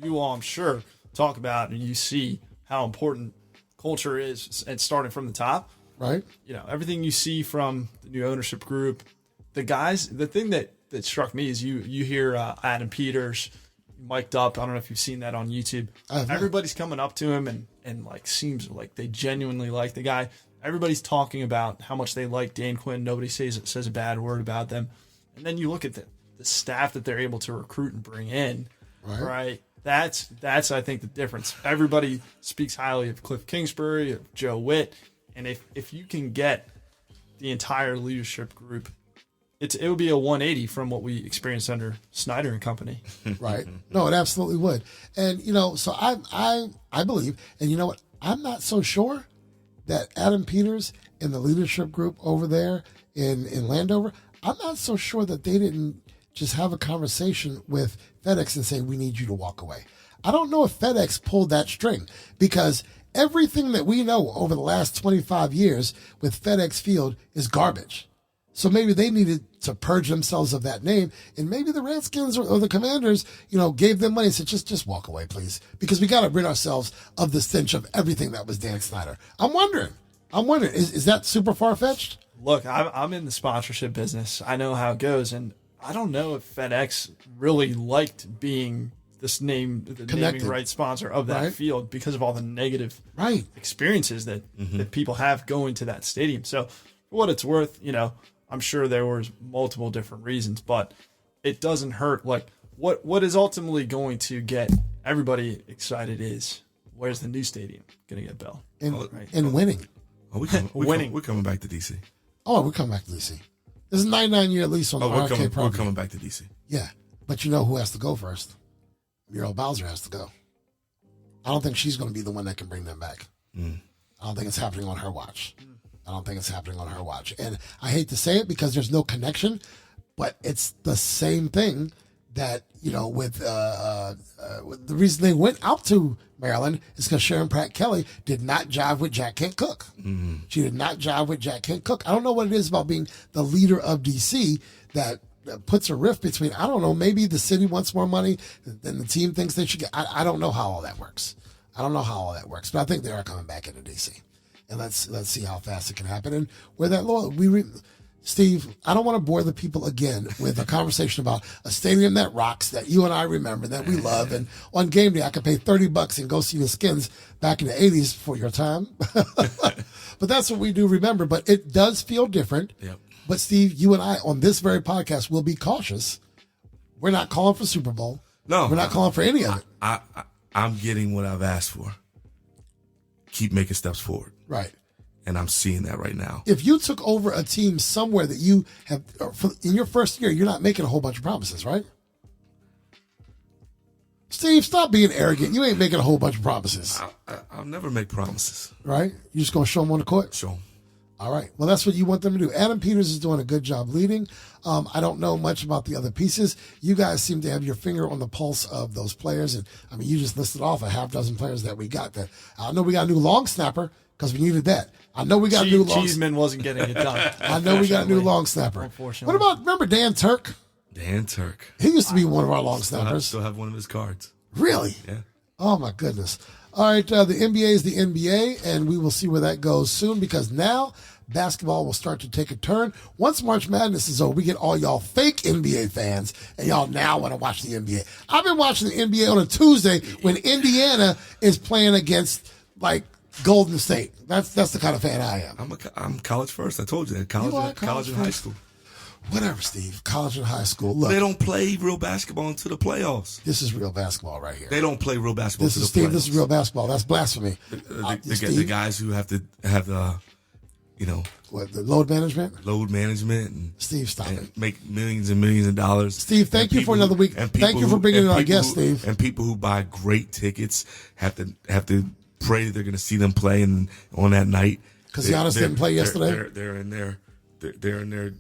you all, I'm sure, talk about and you see how important culture is and starting from the top. Right. Everything you see from the new ownership group, the guys, the thing that struck me is you hear Adam Peters mic'd up. I don't know if you've seen that on YouTube. Everybody's coming up to him and like seems like they genuinely like the guy. Everybody's talking about how much they like Dan Quinn. Nobody says a bad word about them. And then you look at the staff that they're able to recruit and bring in, right? That's I think the difference. Everybody speaks highly of Cliff Kingsbury, of Joe Witt, and if you can get the entire leadership group, it would be a 180 from what we experienced under Snyder and company. Right. No, it absolutely would. And so I believe, and you know what? I'm not so sure that Adam Peters and the leadership group over there in Landover, I'm not so sure that they didn't just have a conversation with FedEx and say, we need you to walk away. I don't know if FedEx pulled that string because everything that we know over the last 25 years with FedEx Field is garbage. So maybe they needed to purge themselves of that name, and maybe the Redskins or the Commanders, gave them money and said, just walk away, please, because we got to rid ourselves of the stench of everything that was Dan Snyder. I'm wondering, is that super far-fetched? Look, I'm in the sponsorship business. I know how it goes, and I don't know if FedEx really liked being the naming right sponsor of that field because of all the negative experiences that people have going to that stadium. So for what it's worth, I'm sure there was multiple different reasons, but it doesn't hurt. Like what is ultimately going to get everybody excited is where's the new stadium going to get built and winning. Oh, we're coming back to DC. Oh, we're coming back to DC. There's a 99-year lease on the RFK property. We're coming back to DC. Yeah, but you know who has to go first? Muriel Bowser has to go. I don't think she's going to be the one that can bring them back. I don't think it's happening on her watch. And I hate to say it because there's no connection, But it's the same thing that, with the reason they went out to Maryland is because Sharon Pratt Kelly did not jive with Jack Kent Cooke. Mm-hmm. She did not jive with Jack Kent Cooke. I don't know what it is about being the leader of DC that puts a rift between, I don't know, maybe the city wants more money than the team thinks they should get. I don't know how all that works. But I think they are coming back into DC. And let's see how fast it can happen. And where that loyal, Steve, I don't want to bore the people again with a conversation about a stadium that rocks, that you and I remember, that we love. And on game day, I could pay $30 and go see the Skins back in the 80s for your time. But that's what we do remember. But it does feel different. Yep. But, Steve, you and I on this very podcast will be cautious. We're not calling for Super Bowl. No. We're not calling for any of it. I'm getting what I've asked for. Keep making steps forward. Right. And I'm seeing that right now. If you took over a team somewhere that you have, in your first year, you're not making a whole bunch of promises, right? Steve, stop being arrogant. You ain't making a whole bunch of promises. I'll never make promises. Right? You just going to show them on the court? Show them. All right. Well, that's what you want them to do. Adam Peters is doing a good job leading. I don't know much about the other pieces. You guys seem to have your finger on the pulse of those players. And, you just listed off a half dozen players that we got. That I know we got a new long snapper because we needed that. I know we got a new long Cheeseman wasn't getting it done. I know we got a new long snapper. Unfortunately. What about, remember Dan Turk? Dan Turk. He used to be one of our long snappers. Still have one of his cards. Really? Yeah. Oh, my goodness. All right, the NBA is the NBA, and we will see where that goes soon because now basketball will start to take a turn. Once March Madness is over, we get all y'all fake NBA fans, and y'all now want to watch the NBA. I've been watching the NBA on a Tuesday when Indiana is playing against, Golden State. That's the kind of fan I am. I'm college first. I told you that. College and high school. Whatever, Steve. College and high school. Look, they don't play real basketball until the playoffs. This is real basketball right here. They don't play real basketball until the playoffs. Steve, this is real basketball. That's blasphemy. The guys who have to have the, what, the load management? Load management. And, Steve, stop it. Make millions and millions of dollars. Steve, thank you for another week. Thank you for bringing in our guest, Steve. And people who buy great tickets have to pray that they're going to see them play on that night. Because Giannis didn't play yesterday. They're in their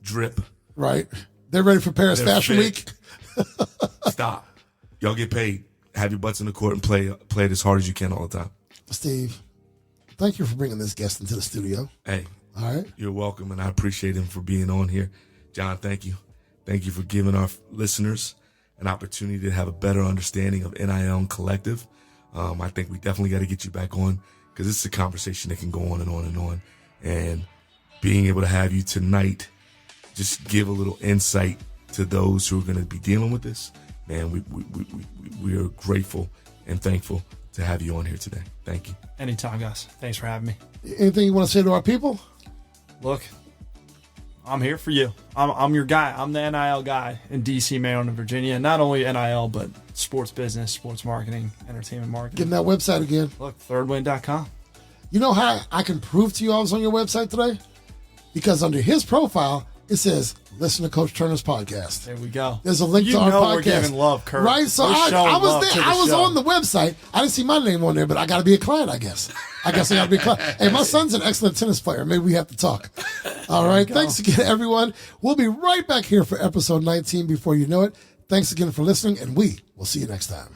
drip. Right. They're ready for Paris Fashion Week. Stop. Y'all get paid. Have your butts in the court and play it as hard as you can all the time. Steve, thank you for bringing this guest into the studio. Hey. All right. You're welcome, and I appreciate him for being on here. John, thank you. Thank you for giving our listeners an opportunity to have a better understanding of NIL and collective. I think we definitely got to get you back on because it's a conversation that can go on and on and on. And being able to have you tonight just give a little insight to those who are going to be dealing with this. Man, we are grateful and thankful to have you on here today. Thank you. Anytime, guys. Thanks for having me. Anything you want to say to our people? Look, I'm here for you. I'm your guy. I'm the NIL guy in DC, Maryland, and Virginia. Not only NIL, but sports business, sports marketing, entertainment marketing. Give them that website again. Look, thirdwin.com. You know how I can prove to you I was on your website today? Because under his profile, it says, listen to Coach Turner's podcast. There we go. There's a link to our podcast. We're giving love, Kurt. Right? So I was there. I was on the website. I didn't see my name on there, but I got to be a client, I guess. I got to be a client. Hey, my son's an excellent tennis player. Maybe we have to talk. All right. Thanks again, everyone. We'll be right back here for episode 19 before you know it. Thanks again for listening, and we will see you next time.